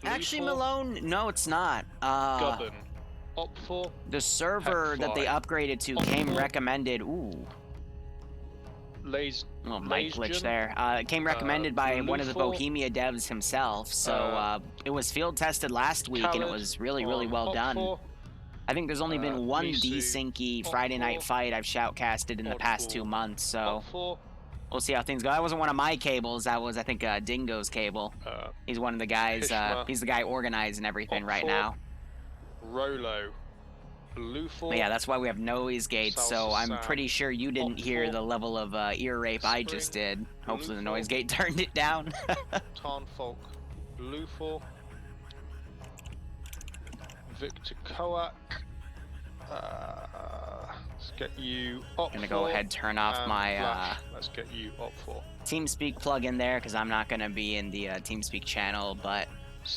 Actually, Malone, no, it's not. Govern. OPFOR. The server that they upgraded to came recommended. Ooh. Little mic glitch there. It came recommended by one of the Bohemia devs himself, so it was field tested last week, and it was really, really well done. I think there's only been one desyncy Friday night fight I've shoutcasted in the past 2 months, so we'll see how things go. That wasn't one of my cables. That was, I think, Dingo's cable. He's one of the guys. He's the guy organizing everything right now. Rolo. BLUFOR. But yeah, that's why we have noise gates, so I'm pretty sure you didn't hear the level of ear rape I just did. Hopefully the noise gate turned it down. Tarnfolk. BLUFOR. Victor Koak. Let's get you OPFOR. Gonna go ahead and turn off my let's get you OPFOR. TeamSpeak plug in there because I'm not gonna be in the TeamSpeak channel, but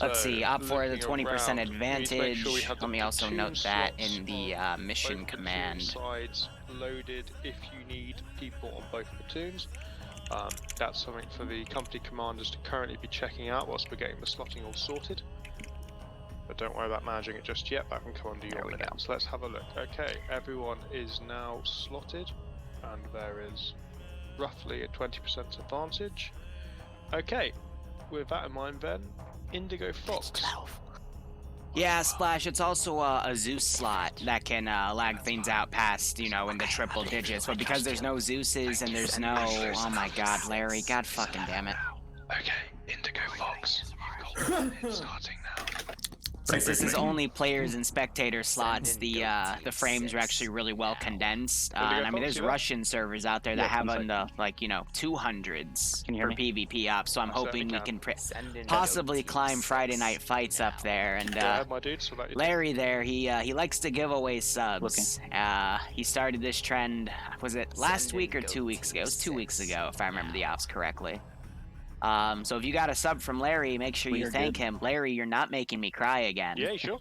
let's see, OPFOR the 20% advantage. Let me also note that in the mission command. Sides loaded if you need people on both platoons. That's something for the company commanders to currently be checking out whilst we're getting the slotting all sorted. But don't worry about managing it just yet, that can come under your minute. So let's have a look. Okay, everyone is now slotted, and there is roughly a 20% advantage. Okay, with that in mind then, Indigo Fox. Yeah, Splash, it's also a Zeus slot that can lag things out past, you know, in the triple digits. But because there's no Zeuses and there's no... Oh my god, Larry, god fucking damn it. Okay, Indigo Fox. It's starting now. Since this is only players and spectator slots, the frames are actually really well condensed. And I mean, there's Russian servers out there that have in the, like, you know, 200s for PvP ops, so I'm hoping we can possibly climb Friday night fights up there. And Larry there, he likes to give away subs. He started this trend, was it last week or 2 weeks ago? It was 2 weeks ago, if I remember the ops correctly. So if you got a sub from Larry, make sure you thank him. Larry, you're not making me cry again. Yeah, sure.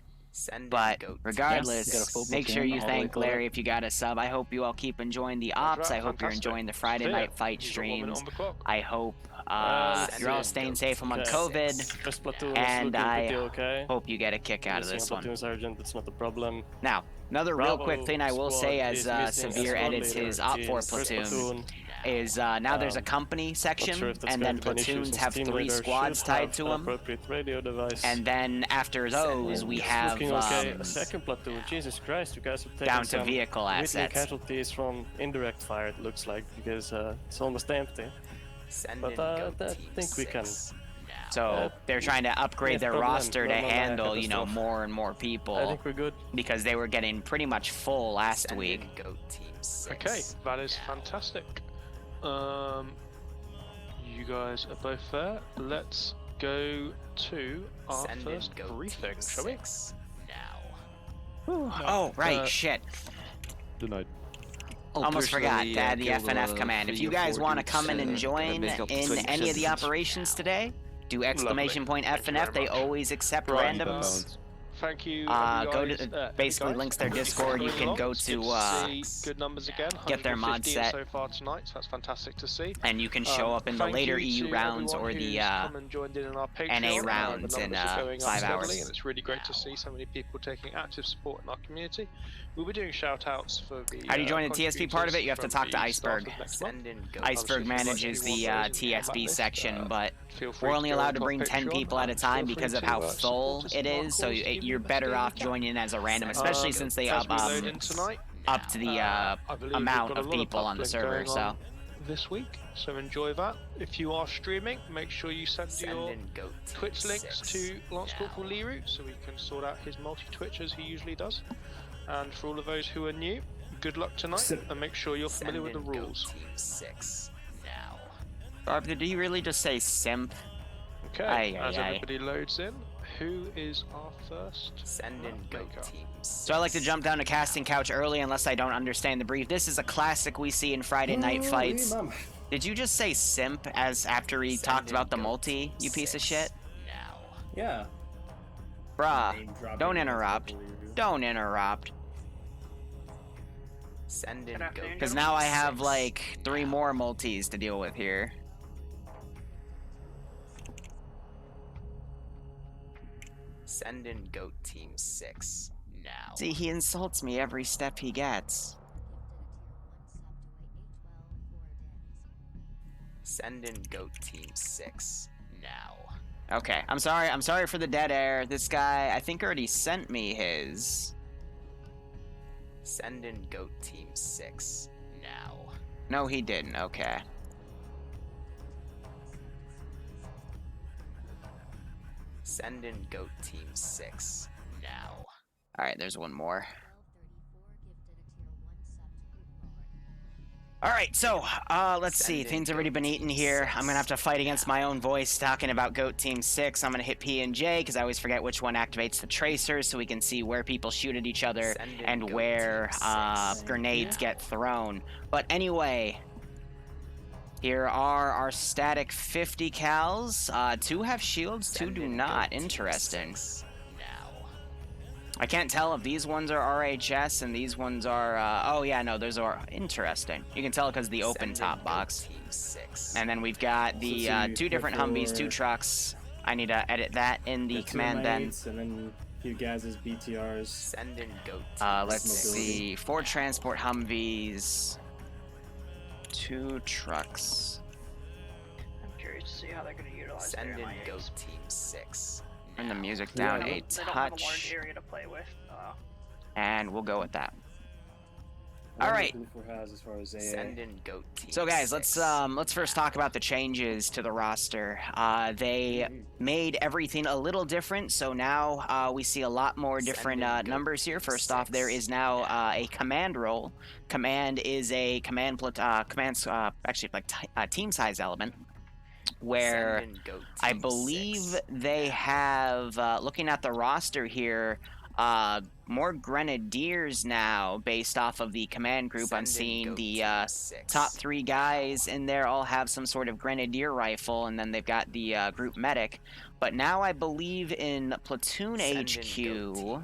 But regardless, make sure you thank Larry if you got a sub. I hope you all keep enjoying the ops. I hope you're enjoying the Friday night fight streams. I hope you're all staying safe among COVID. And I hope you get a kick out of this one. Sergeant, it's not a problem. Now, another real quick thing I will say as Severe edits his OPFOR platoon is now there's a company section, and then platoons have 3 squads tied to them. And then after those, we have second platoon. Jesus Christ, you guys have taken down to vehicle assets. Casualties from indirect fire, it looks like, because it's almost empty. But I think we can. So they're trying to upgrade their roster to handle, you know, more and more people. I think we're good. Because they were getting pretty much full last week. Okay, that is fantastic. You guys are both there. Let's go to our first briefing, shall we? Oh, right, shit. Denied. Almost forgot to add the FNF command. If you guys want to come in and join in any of the operations today, do exclamation point FNF. They always accept randoms. Thank you. Go to basically links their Discord. You can go to good numbers again. Get their mod set so far tonight. So that's fantastic to see. And you can show up in the later EU rounds or the NA rounds in 5 hours. And it's really great to see so many people taking active support in our community. We'll be doing shout outs for the. How do you join the TSP part of it? You have to talk to Iceberg. Iceberg manages the TSP section, but we're only allowed to bring 10 people at a time because of how full it is. So you're better off joining as a random, especially since they up to the amount of people on the server. So this week, so enjoy that. If you are streaming, make sure you send your Twitch links to Lcpl Liru so we can sort out his multi-Twitch as he usually does. And for all of those who are new, good luck tonight, and make sure you're familiar with the rules. Did he really just say simp? Okay, as everybody loads in, who is our first? So I like to jump down to casting couch early unless I don't understand the brief. This is a classic we see in Friday night fights. Did you just say simp as after he talked about the multi, you piece of shit? Yeah. Bruh, don't interrupt. Don't interrupt. Because now I have like 3 more multis to deal with here. Send in Goat Team 6 now. See, he insults me every step he gets. Send in Goat Team 6 now. Okay, I'm sorry for the dead air. This guy, I think, already sent me his. Send in Goat Team 6 now. No, he didn't. Okay. Send in Goat Team 6 now. Alright, there's one more. Alright, so, let's see. Things have already been eaten here. I'm gonna have to fight against my own voice talking about Goat Team 6. I'm gonna hit P and J, because I always forget which one activates the tracers, so we can see where people shoot at each other and where, grenades get thrown. But anyway, here are our static 50 cals. 2 have shields, 2 do not. Interesting. I can't tell if these ones are RHS and these ones are, oh yeah, no, those are interesting. You can tell because the open top box. And then we've got the 2 different Humvees, 2 trucks. I need to edit that in the command then. And then a few guys' BTRs. Send in Goat let's see, 4 transport Humvees, 2 trucks. I'm curious to see how they're going to utilize Send their in MIAs. Goat Team 6. Turn the music down a They don't have a large touch, area to play with. and we'll go with that. All Alright. As far as Send in Goat Team So guys, 6. let's first talk about the changes to the roster. They made everything a little different, so now we see a lot more different numbers here. First off, there is now a command role. Command is a actually like team size element, where I believe they have, looking at the roster here, more grenadiers now based off of the command group. I'm seeing the top 3 guys in there all have some sort of grenadier rifle, and then they've got the group medic. But now I believe in platoon HQ,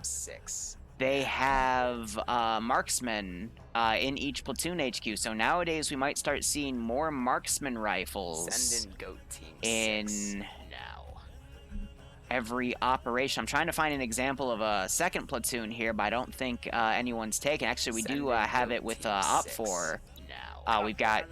they have marksmen in each platoon HQ. So nowadays we might start seeing more marksman rifles in every operation. I'm trying to find an example of a second platoon here, but I don't think anyone's taken. Actually, we do have it with OPFOR. We've got,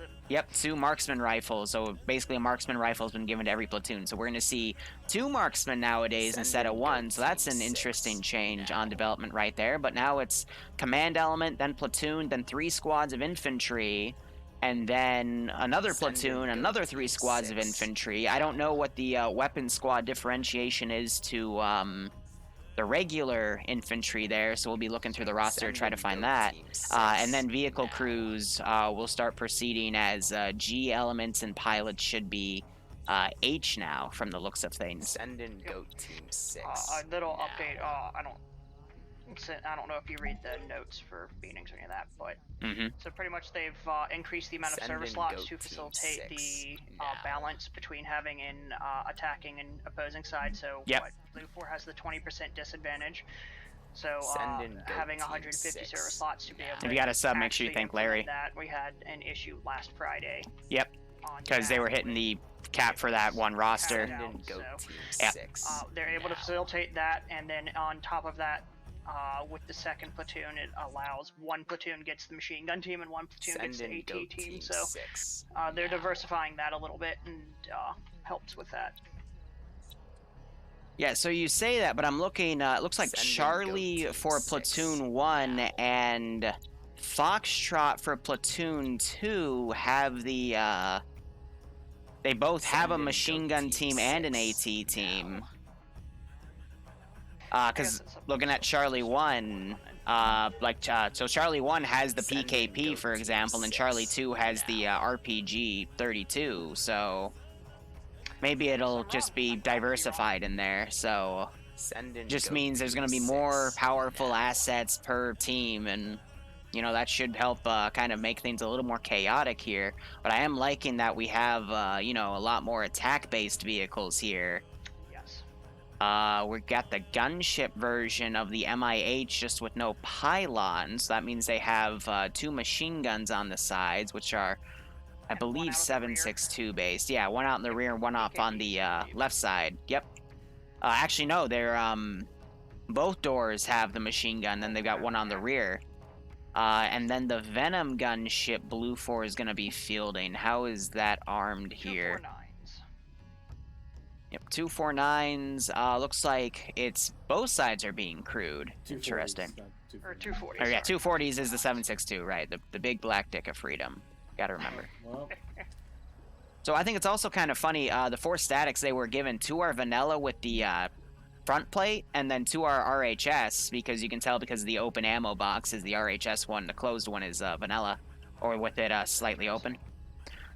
2 marksman rifles. So basically a marksman rifle has been given to every platoon. So we're going to see 2 marksmen nowadays instead of 1. So that's an interesting change on development right there. But now it's command element, then platoon, then 3 squads of infantry, and then another platoon, another 3 squads of infantry. I don't know what the weapon squad differentiation is to the regular infantry there, so we'll be looking through the roster to try to find that. And then vehicle crews will start proceeding as G elements, and pilots should be H now, from the looks of things. Send in Goat Team 6. A little update. I don't know if you read the notes for Phoenix or any of that, but so pretty much they've increased the amount of service slots to facilitate the balance between having an attacking and opposing side. So BLUFOR has the 20% disadvantage. So having 150 service slots to be able to. If you got a sub, make sure you thank Larry. That we had an issue last Friday. Yep. Because they were hitting the cap for that one roster. They're able to facilitate that, and then on top of that, with the second platoon, it allows 1 platoon gets the machine gun team and 1 platoon gets the AT team. So they're diversifying that a little bit, and helps with that. Yeah, so you say that, but I'm looking, it looks like Charlie for Platoon 1 and Foxtrot for Platoon 2 have the, they both have a machine gun team and an AT team. Because looking at Charlie 1, so Charlie 1 has the PKP, for example, and Charlie 2 has the RPG 32, so maybe it'll just be diversified in there, so just means there's going to be more powerful assets per team, and, you know, that should help kind of make things a little more chaotic here. But I am liking that we have, you know, a lot more attack-based vehicles here. We've got the gunship version of the MIH just with no pylons. That means they have 2 machine guns on the sides, which are, I believe, 7.62 based. Yeah, 1 out in the rear and 1 up on the left side. Yep. Actually, no, they're, both doors have the machine gun, then they've got one on the rear. And then the Venom gunship BLUFOR is going to be fielding. How is that armed here? 249s. Yep, 249s. Looks like it's both sides are being crewed. Interesting. Or 240s. Oh yeah, 240s is the 7.62, right? The big black dick of freedom. Gotta remember. Well, So I think it's also kind of funny. The 4 statics they were given, 2 are vanilla with the front plate, and then 2 are RHS, because you can tell because the open ammo box is the RHS one, the closed one is vanilla, or with it slightly open.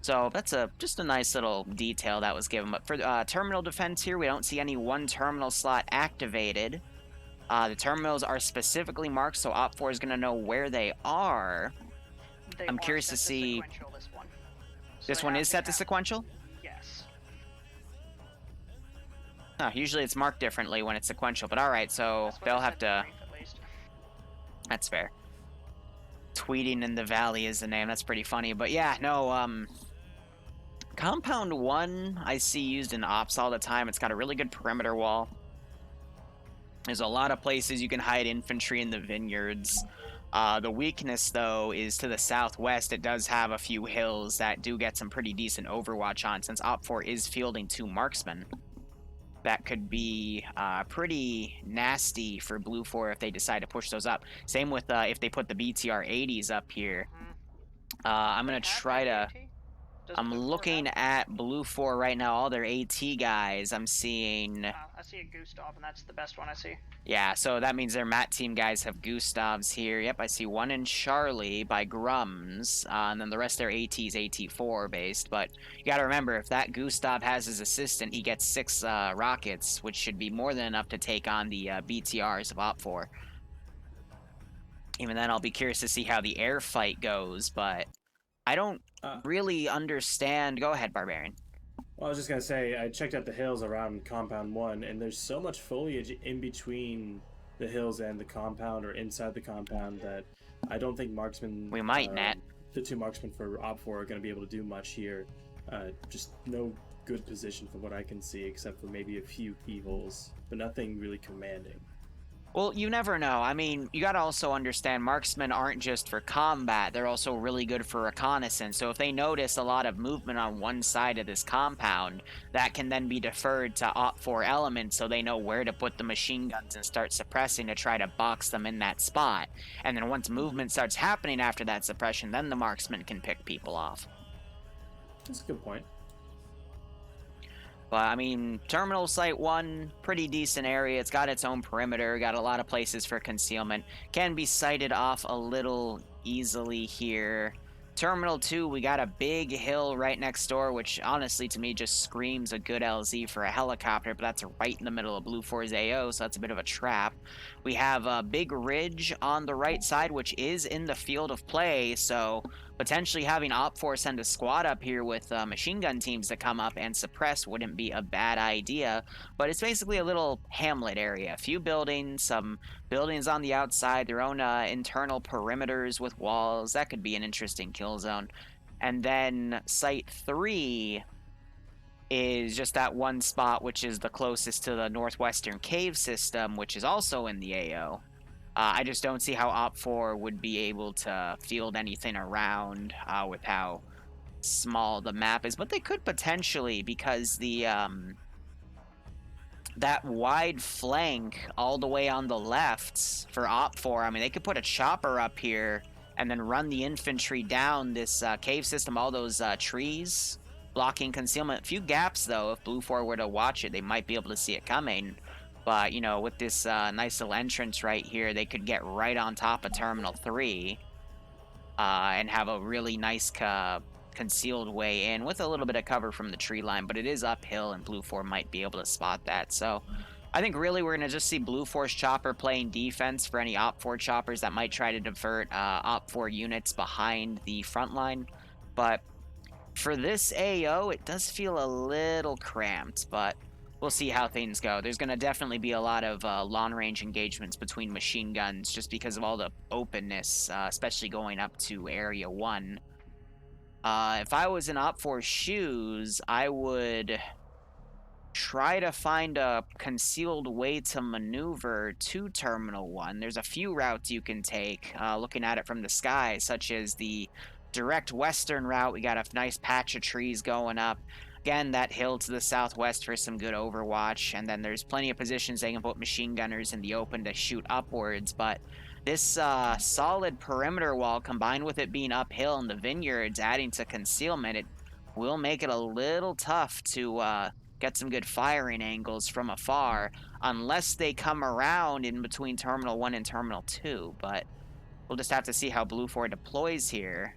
So that's just a nice little detail that was given. But for terminal defense here, we don't see any 1 terminal slot activated. The terminals are specifically marked, so OPFOR is going to know where they are. I'm curious to see... This one is set to sequential? Yes. Oh, usually it's marked differently when it's sequential, but alright, so they'll have to... That's fair. Tweeting in the Valley is the name, that's pretty funny. But yeah, no, Compound 1 I see used in ops all the time. It's got a really good perimeter wall. There's a lot of places you can hide infantry in the vineyards. The weakness, though, is to the southwest. It does have a few hills that do get some pretty decent overwatch on, since OPFOR is fielding 2 marksmen. That could be pretty nasty for BLUFOR if they decide to push those up. Same with if they put the BTR 80s up here. I'm going to try to... I'm looking at BLUFOR right now, all their AT guys. I'm seeing... I see a Gustav, and that's the best one I see. Yeah, so that means their MAT team guys have Gustavs here. Yep, I see 1 in Charlie by Grums, and then the rest of their AT's AT4 based. But you gotta remember, if that Gustav has his assistant, he gets 6 rockets, which should be more than enough to take on the BTRs of OPFOR. Even then, I'll be curious to see how the air fight goes, but I don't really understand. Go ahead, Barbarian. Well, I was just going to say, I checked out the hills around Compound 1, and there's so much foliage in between the hills and the compound, or inside the compound, that I don't think marksmen... We might, Nat. The 2 marksmen for OPFOR are going to be able to do much here. Just no good position from what I can see, except for maybe a few keyholes, but nothing really commanding. Well, you never know. I mean, you gotta also understand marksmen aren't just for combat, they're also really good for reconnaissance. So if they notice a lot of movement on one side of this compound, that can then be deferred to OPFOR elements so they know where to put the machine guns and start suppressing to try to box them in that spot. And then once movement starts happening after that suppression, then the marksman can pick people off. That's a good point. But, I mean, Terminal Site 1, pretty decent area. It's got its own perimeter, got a lot of places for concealment. Can be sighted off a little easily here. Terminal 2, we got a big hill right next door, which honestly to me just screams a good LZ for a helicopter, but that's right in the middle of BLUFOR's AO, so that's a bit of a trap. We have a big ridge on the right side, which is in the field of play, so potentially having OPFOR send a squad up here with machine gun teams to come up and suppress wouldn't be a bad idea, but it's basically a little hamlet area. A few buildings, some buildings on the outside, their own internal perimeters with walls. That could be an interesting kill zone. And then Site 3 is just that one spot which is the closest to the northwestern cave system, which is also in the AO. I just don't see how OPFOR would be able to field anything around with how small the map is, but they could potentially, because the that wide flank all the way on the left for OPFOR, I mean, they could put a chopper up here and then run the infantry down this cave system, all those trees, blocking concealment. A few gaps, though, if BLUFOR were to watch it, they might be able to see it coming. But, you know, with this nice little entrance right here, they could get right on top of Terminal 3 and have a really nice concealed way in with a little bit of cover from the tree line. But it is uphill, and BLUFOR might be able to spot that. So I think really we're going to just see BLUFOR's chopper playing defense for any OPFOR choppers that might try to divert OPFOR units behind the front line. But for this AO, it does feel a little cramped, but we'll see how things go. There's going to definitely be a lot of long-range engagements between machine guns just because of all the openness, especially going up to Area 1. If I was in OPFOR's shoes, I would try to find a concealed way to maneuver to Terminal 1. There's a few routes you can take, looking at it from the sky, such as the direct western route. We got a nice patch of trees going up. Again, that hill to the southwest for some good overwatch, and then there's plenty of positions they can put machine gunners in the open to shoot upwards, but this solid perimeter wall, combined with it being uphill and the vineyards adding to concealment, it will make it a little tough to get some good firing angles from afar, unless they come around in between Terminal 1 and Terminal 2, but we'll just have to see how BLUFOR deploys here.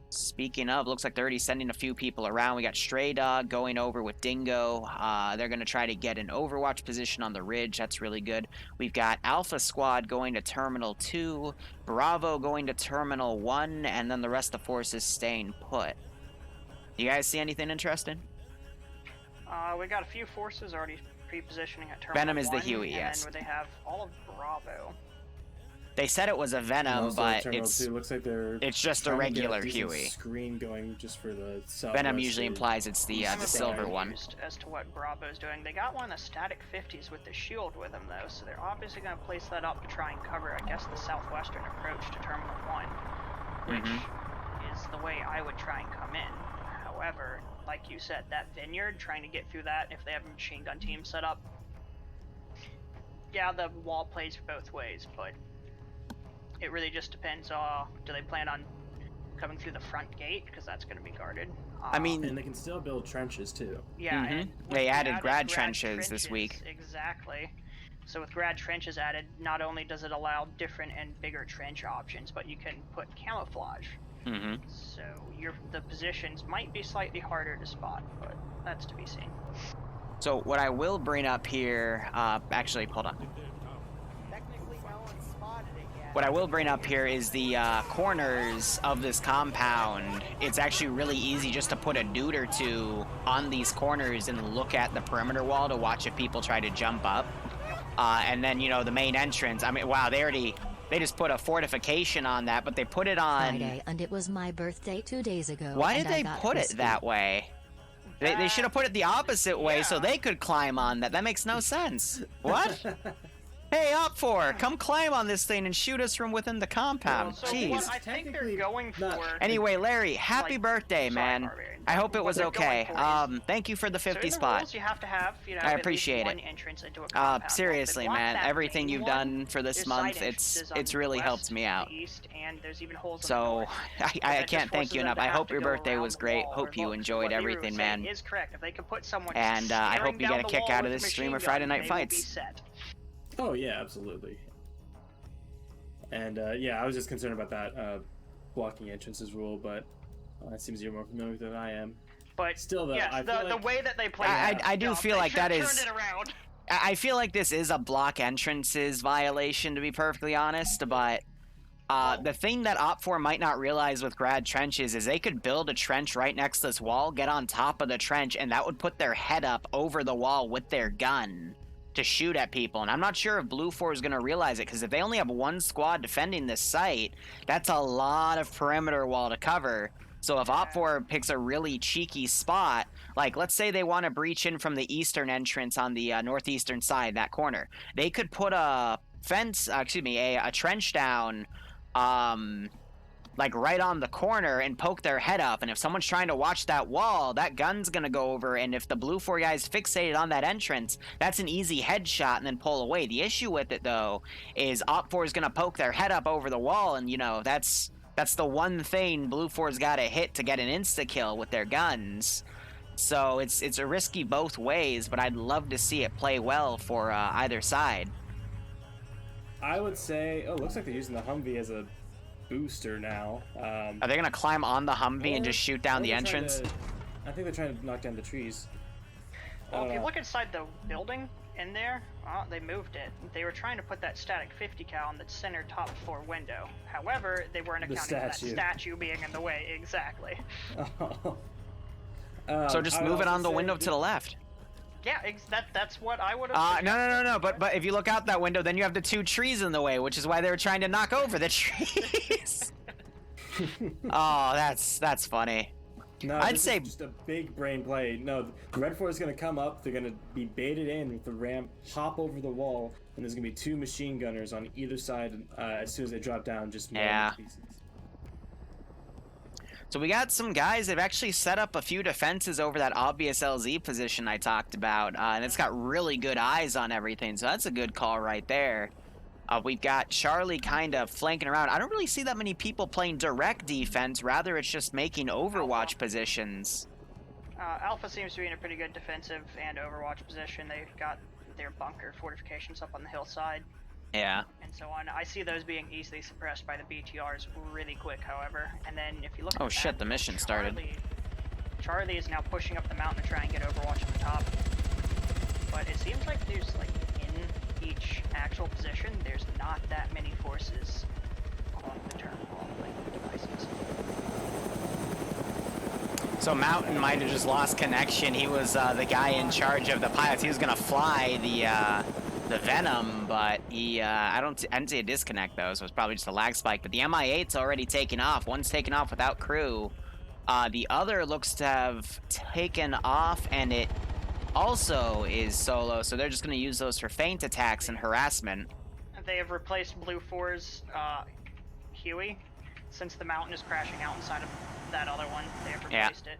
Speaking of, looks like they're already sending a few people around. We got Stray Dog going over with Dingo. They're going to try to get an overwatch position on the ridge. That's really good. We've got Alpha Squad going to Terminal 2, Bravo going to Terminal 1, and then the rest of the forces staying put. You guys see anything interesting? We got a few forces already pre-positioning at Terminal 1. Venom is the Huey, yes. And then they have all of Bravo. They said it was a Venom, but looks like it's just a regular Huey. Screen going just for the Venom usually implies it's the silver one. As to what Bravo's doing, they got one of the static 50s with the shield with them though, so they're obviously going to place that up to try and cover, I guess, the southwestern approach to Terminal 1, which is the way I would try and come in. However, like you said, that vineyard, trying to get through that if they have a machine gun team set up, yeah, the wall plays both ways, but it really just depends. Do they plan on coming through the front gate, because that's going to be guarded? I mean, and they can still build trenches too. Yeah, and they added grad trenches this week. Exactly. So with grad trenches added, not only does it allow different and bigger trench options, but you can put camouflage. So the positions might be slightly harder to spot, but that's to be seen. So what I will bring up here, actually, hold on. What I will bring up here is the corners of this compound. It's actually really easy just to put a dude or two on these corners and look at the perimeter wall to watch if people try to jump up. And then, you know, the main entrance. I mean, wow, they just put a fortification on that, but they put it on... Friday, and it was my birthday 2 days ago. Why did they put it that way? They should have put it the opposite way so they could climb on that. That makes no sense. What? Hey, OPFOR, come climb on this thing and shoot us from within the compound. So Jeez. what I think they're going for... Anyway, Larry, happy birthday, man. I hope it was okay. Thank you for the 50 spot. Rules you have to have, you know, I appreciate it. Entrance into a compound. Seriously, man, everything you've done for this month, it's really helped me out. So, I can't thank you enough. I hope your birthday was great. Hope you enjoyed everything, man. And I hope you get a kick out of this stream of Friday Night Fights. Oh yeah, absolutely. And yeah, I was just concerned about that blocking entrances rule, but it seems you're more familiar with it than I am. But still, though, yes, I feel the way that they play I do feel like that is... Turn it around. I feel like this is a block entrances violation, to be perfectly honest, but the thing that OPFOR might not realize with grad trenches is they could build a trench right next to this wall, get on top of the trench, and that would put their head up over the wall with their gun to shoot at people. And I'm not sure if BLUFOR is going to realize it, because if they only have one squad defending this site, that's a lot of perimeter wall to cover. So if OPFOR picks a really cheeky spot, like let's say they want to breach in from the eastern entrance on the northeastern side, that corner, they could put a fence, a trench down, like right on the corner and poke their head up, and if someone's trying to watch that wall, that gun's gonna go over, and if the BLUFOR guy's fixated on that entrance, that's an easy headshot and then pull away. The issue with it though is OPFOR is gonna poke their head up over the wall, and you know that's the one thing BLUFOR's gotta hit to get an insta-kill with their guns. So it's a risky both ways, but I'd love to see it play well for either side. I would say, looks like they're using the Humvee as a booster now. Are they gonna climb on the Humvee and just shoot down the entrance? I think they're trying to knock down the trees. Well, if you look inside the building in there, they moved it. They were trying to put that static 50 cal on the center top floor window. However, they weren't accounting for that statue being in the way. Exactly. So just move it on the window to the left. Yeah, that's what I would have. No. But if you look out that window, then you have the two trees in the way, which is why they were trying to knock over the trees. Oh, that's funny. No, I'd say just a big brain play. No, the Red 4 is going to come up. They're going to be baited in with the ramp, hop over the wall, and there's going to be 2 machine gunners on either side as soon as they drop down, just yeah. Pieces. So we got some guys that have actually set up a few defenses over that obvious LZ position I talked about, and it's got really good eyes on everything, so that's a good call right there. We've got Charlie kind of flanking around. I don't really see that many people playing direct defense. Rather, it's just making Overwatch positions. Alpha seems to be in a pretty good defensive and Overwatch position. They've got their bunker fortifications up on the hillside. Yeah. And so on. I see those being easily suppressed by the BTRs really quick, however. And then if you look at oh shit, the mission started. Charlie is now pushing up the mountain to try and get Overwatch at the top. But it seems like there's, like, in each actual position, there's not that many forces on the terminal, like, devices. So Mountain might have just lost connection. He was the guy in charge of the pilots. He was gonna fly the Venom, but he I didn't see a disconnect though, so it's probably just a lag spike. But the MI8's already taken off. One's taken off without crew. The other looks to have taken off, and it also is solo, so they're just going to use those for feint attacks and harassment. They have replaced BLUFOR's Huey. Since the Mountain is crashing out inside of that other one, they have replaced it.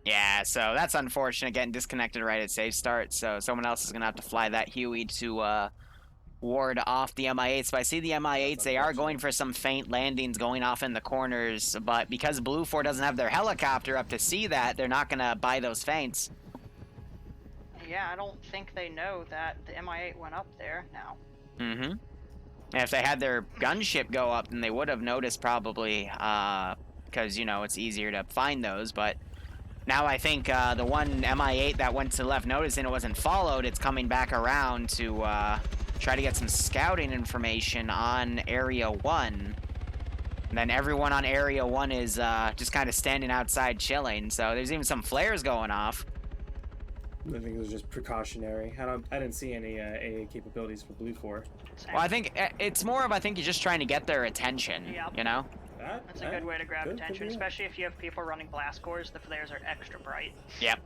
Yeah, so that's unfortunate, getting disconnected right at safe start, so someone else is going to have to fly that Huey to ward off the MI8s. But I see the MI8s, they are going for some feint landings going off in the corners, but because BLUFOR doesn't have their helicopter up to see that, they're not going to buy those feints. Yeah, I don't think they know that the MI8 went up there now. Mm-hmm. And if they had their gunship go up, then they would have noticed probably, because, you know, it's easier to find those, but now I think the one MI8 that went to the left noticing it wasn't followed, it's coming back around to try to get some scouting information on Area 1. And then everyone on Area 1 is just kind of standing outside chilling, so there's even some flares going off. I think it was just precautionary. I didn't see any AA capabilities for BLUFOR. Well, I think it's more of, I think you're just trying to get their attention, you know? That's a good way to grab attention, especially if you have people running blast cores. The flares are extra bright. Yep.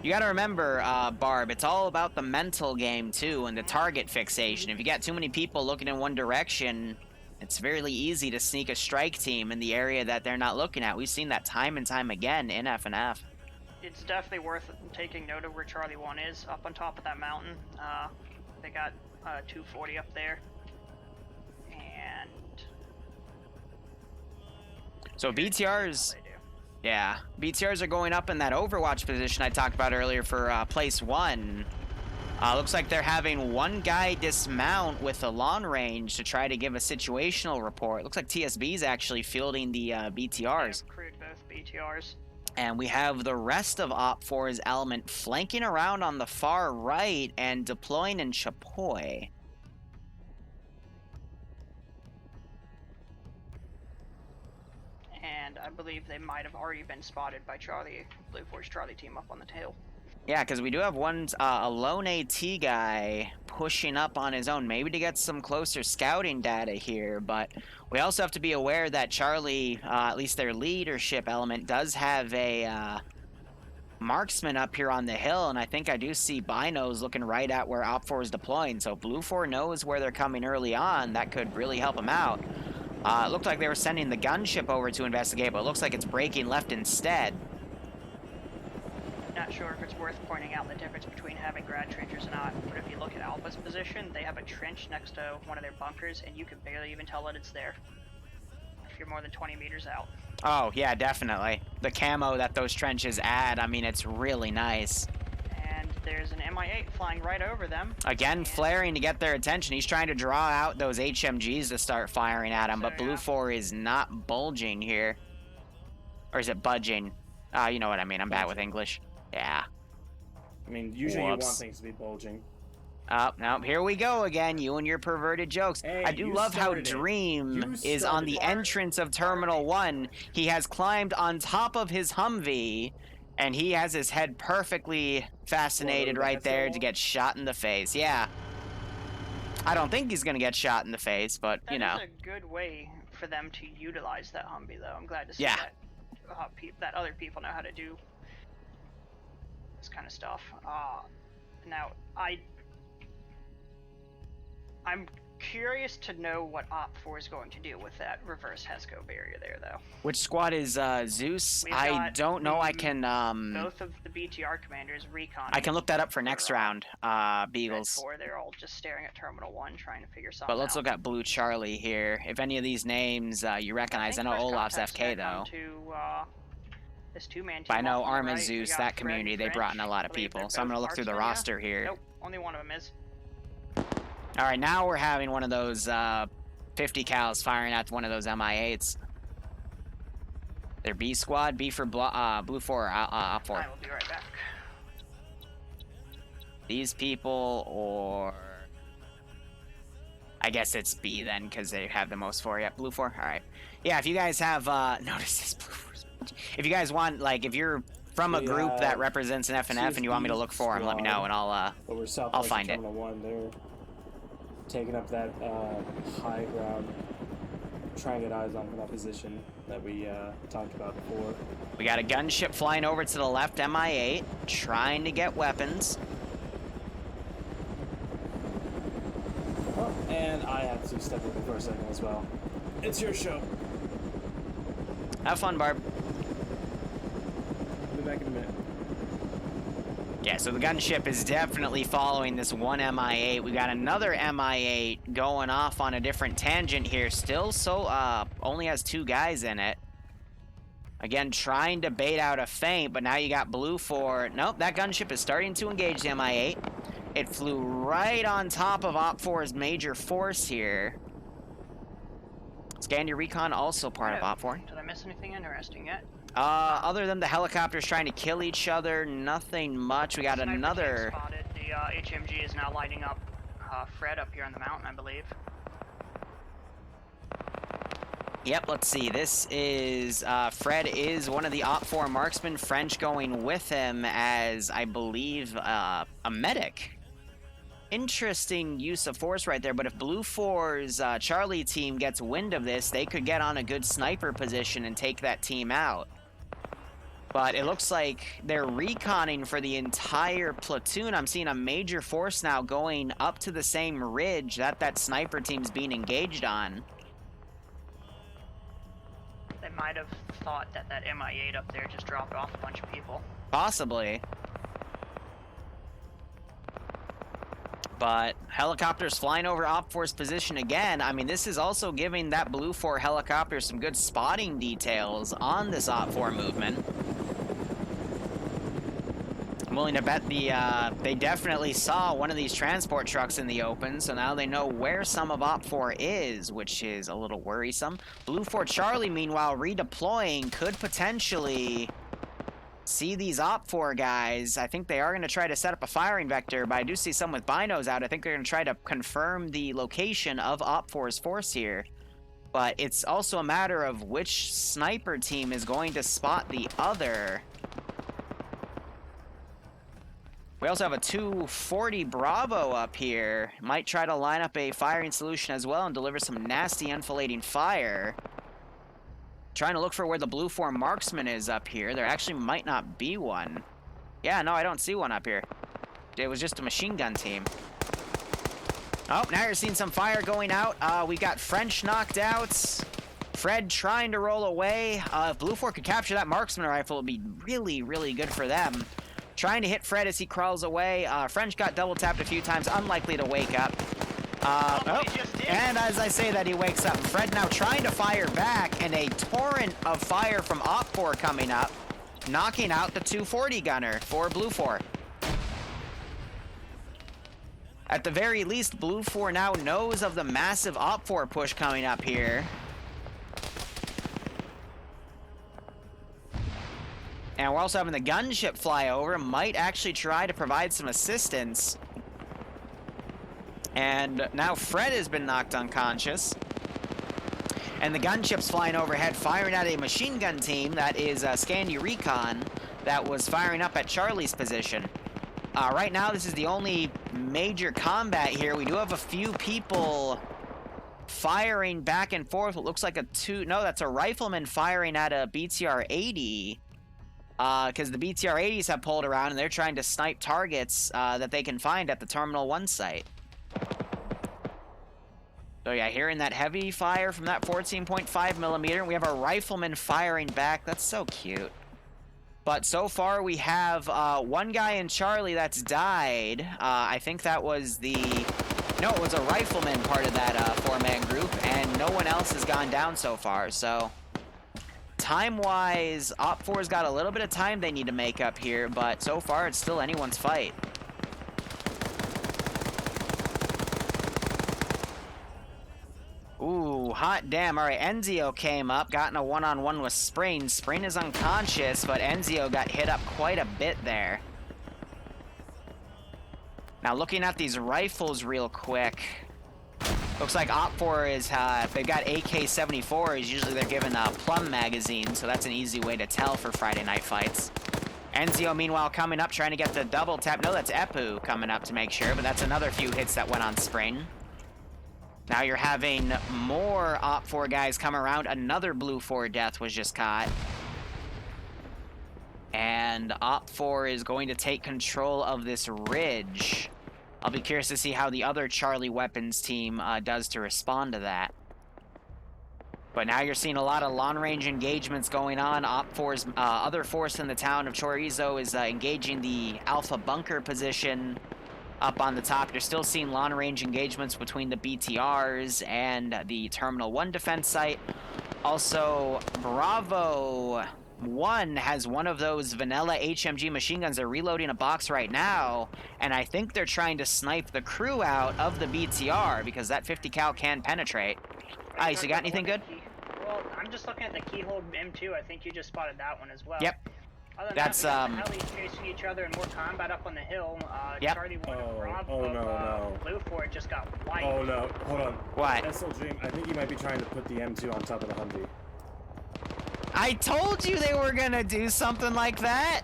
You gotta remember, Barb, it's all about the mental game, too, and the target fixation. If you got too many people looking in one direction, it's very easy to sneak a strike team in the area that they're not looking at. We've seen that time and time again in FNF. It's definitely worth taking note of where Charlie 1 is, up on top of that mountain. They got 240 up there. And so BTRs, yeah, BTRs are going up in that Overwatch position I talked about earlier for place 1. Looks like they're having one guy dismount with a long range to try to give a situational report. Looks like TSB's actually fielding the BTRs. They've crewed both BTRs. And we have the rest of OPFOR's element flanking around on the far right and deploying in Chapoy. And I believe they might have already been spotted by BLUFOR's Charlie team up on the tail. Yeah, because we do have one, a lone AT guy pushing up on his own, maybe to get some closer scouting data here, but we also have to be aware that Charlie, at least their leadership element, does have a marksman up here on the hill, and I think I do see binos looking right at where OPFOR is deploying, so BLUFOR knows where they're coming early on. That could really help them out. It looked like they were sending the gunship over to investigate, but it looks like it's breaking left instead. Not sure if it's worth pointing out the difference between having grad trenchers or not, but if you look at Alpha's position, they have a trench next to one of their bunkers, and you can barely even tell that it's there if you're more than 20 meters out. Oh, yeah, definitely. The camo that those trenches add, I mean, it's really nice. And there's an MI8 flying right over them. Again, flaring to get their attention. He's trying to draw out those HMGs to start firing at him, but BLUFOR is not bulging here. Or is it budging? You know what I mean. I'm bad with English. Yeah. I mean, usually you want things to be bulging. No, here we go again, you and your perverted jokes. Hey, I do love how Dream is on the entrance of Terminal 1. He has climbed on top of his Humvee, and he has his head perfectly fascinated right there to get shot in the face. Yeah. I don't think he's going to get shot in the face, but, you know. That is a good way for them to utilize that Humvee, though. I'm glad to see Yeah. that that other people know how to do this kind of stuff. Now, I'm curious to know what OPFOR is going to do with that reverse HESCO barrier there, though. Which squad is Zeus? I don't know. I can both of the BTR commanders recon. I can look that up for next round. Beagles. They're all just staring at Terminal 1 trying to figure something out. But let's look at Blue Charlie here. If any of these names you recognize, I know Olaf's FK though. This two-man team. But I know Arma, Arma, Zeus, that community, they brought in a lot of people. So I'm gonna look through the roster here. Nope, only one of them is. All right, now we're having one of those 50 cals firing at one of those MI8s. They're B squad, B for BLUFOR, OPFOR. I will be right back. These people, or I guess it's B then, because they have the most for. Yeah, BLUFOR. All right. Yeah, if you guys have notice this BLUFOR. If you guys want, like, if you're from a group that represents an FNF and you want me to look for them, let me know and I'll find it. One, they're taking up that high ground, trying to get eyes on that position that we talked about before. We got a gunship flying over to the left, MI8, trying to get weapons. Oh, and I have to step in for a second as well. It's your show. Have fun, Barb. I'll be back in a minute. Yeah, so the gunship is definitely following this one MI8. We got another MI8 going off on a different tangent here. Still only has 2 guys in it. Again, trying to bait out a feint, but now you got BLUFOR. Nope, that gunship is starting to engage the MI8. It flew right on top of OPFOR's major force here. Scan your recon, also part of OPFOR. Did I miss anything interesting yet? Other than the helicopters trying to kill each other, nothing much. We got another. Spotted. The HMG is now lighting up Fred up here on the mountain, I believe. Yep, let's see. This is Fred is one of the OPFOR marksmen. French going with him as, I believe, a medic. Interesting use of force right there, but if BLUFOR's Charlie team gets wind of this, they could get on a good sniper position and take that team out. But it looks like they're reconning for the entire platoon. I'm seeing a major force now going up to the same ridge that sniper team's being engaged on. They might have thought that MI8 up there just dropped off a bunch of people. Possibly. But helicopters flying over OPFOR's position again. I mean, this is also giving that BLUFOR helicopter some good spotting details on this OPFOR movement. I'm willing to bet they definitely saw one of these transport trucks in the open, so now they know where some of OPFOR is, which is a little worrisome. BLUFOR Charlie, meanwhile, redeploying, could potentially see these OPFOR guys. I think they are going to try to set up a firing vector, but I do see some with binos out. I think they're going to try to confirm the location of OPFOR's force here. But it's also a matter of which sniper team is going to spot the other. We also have a 240 Bravo up here. Might try to line up a firing solution as well and deliver some nasty enfilading fire. Trying to look for where the BLUFOR marksman is up here. There actually might not be one. Yeah, no, I don't see one up here. It was just a machine gun team. Oh, now you're seeing some fire going out. We got French knocked out. Fred trying to roll away. If BLUFOR could capture that marksman rifle, it would be really, really good for them. Trying to hit Fred as he crawls away. French got double tapped a few times, unlikely to wake up. And as I say that, he wakes up. Fred now trying to fire back, and a torrent of fire from OPFOR coming up, knocking out the 240 gunner for BLUFOR. At the very least, BLUFOR now knows of the massive OPFOR push coming up here. And we're also having the gunship fly over. Might actually try to provide some assistance. And now Fred has been knocked unconscious. And the gunship's flying overhead, firing at a machine gun team that is Scandi Recon that was firing up at Charlie's position. Right now, this is the only major combat here. We do have a few people firing back and forth. It looks like that's a rifleman firing at a BTR-80. Because the BTR-80s have pulled around and they're trying to snipe targets that they can find at the Terminal 1 site. So yeah, hearing that heavy fire from that 14.5mm. We have a rifleman firing back. That's so cute. But so far we have one guy in Charlie that's died. I think that was No, it was a rifleman part of that four-man group, and no one else has gone down so far, so... Time-wise, OPFOR's got a little bit of time they need to make up here, but so far it's still anyone's fight. Ooh, hot damn. All right, Enzio came up, got in a one-on-one with Spring. Spring is unconscious, but Enzio got hit up quite a bit there. Now, looking at these rifles real quick, looks like OPFOR is, if they've got AK-74s, usually they're given a plum magazine, so that's an easy way to tell for Friday night fights. Enzio, meanwhile, coming up, trying to get the double tap. No, that's Epu coming up to make sure, but that's another few hits that went on Spring. Now you're having more OPFOR guys come around. Another BLUFOR death was just caught. And OPFOR is going to take control of this ridge. I'll be curious to see how the other Charlie Weapons team does to respond to that. But now you're seeing a lot of long-range engagements going on. OPFOR's other force in the town of Chorizo is engaging the Alpha bunker position up on the top. You're still seeing long-range engagements between the BTRs and the Terminal 1 defense site. Also, Bravo 1 has one of those vanilla HMG machine guns. They're reloading a box right now, and I think they're trying to snipe the crew out of the BTR because that 50 cal can penetrate. Ice, you got anything good? Well, I'm just looking at the keyhole M2. I think you just spotted that one as well. Yep. Other than that's that, the helis chasing each other in more combat up on the hill. Yep. Charlie 1 BLUFOR just got wiped. Oh no, hold on. What? SL I think you might be trying to put the M2 on top of the Humvee. I told you they were gonna do something like that.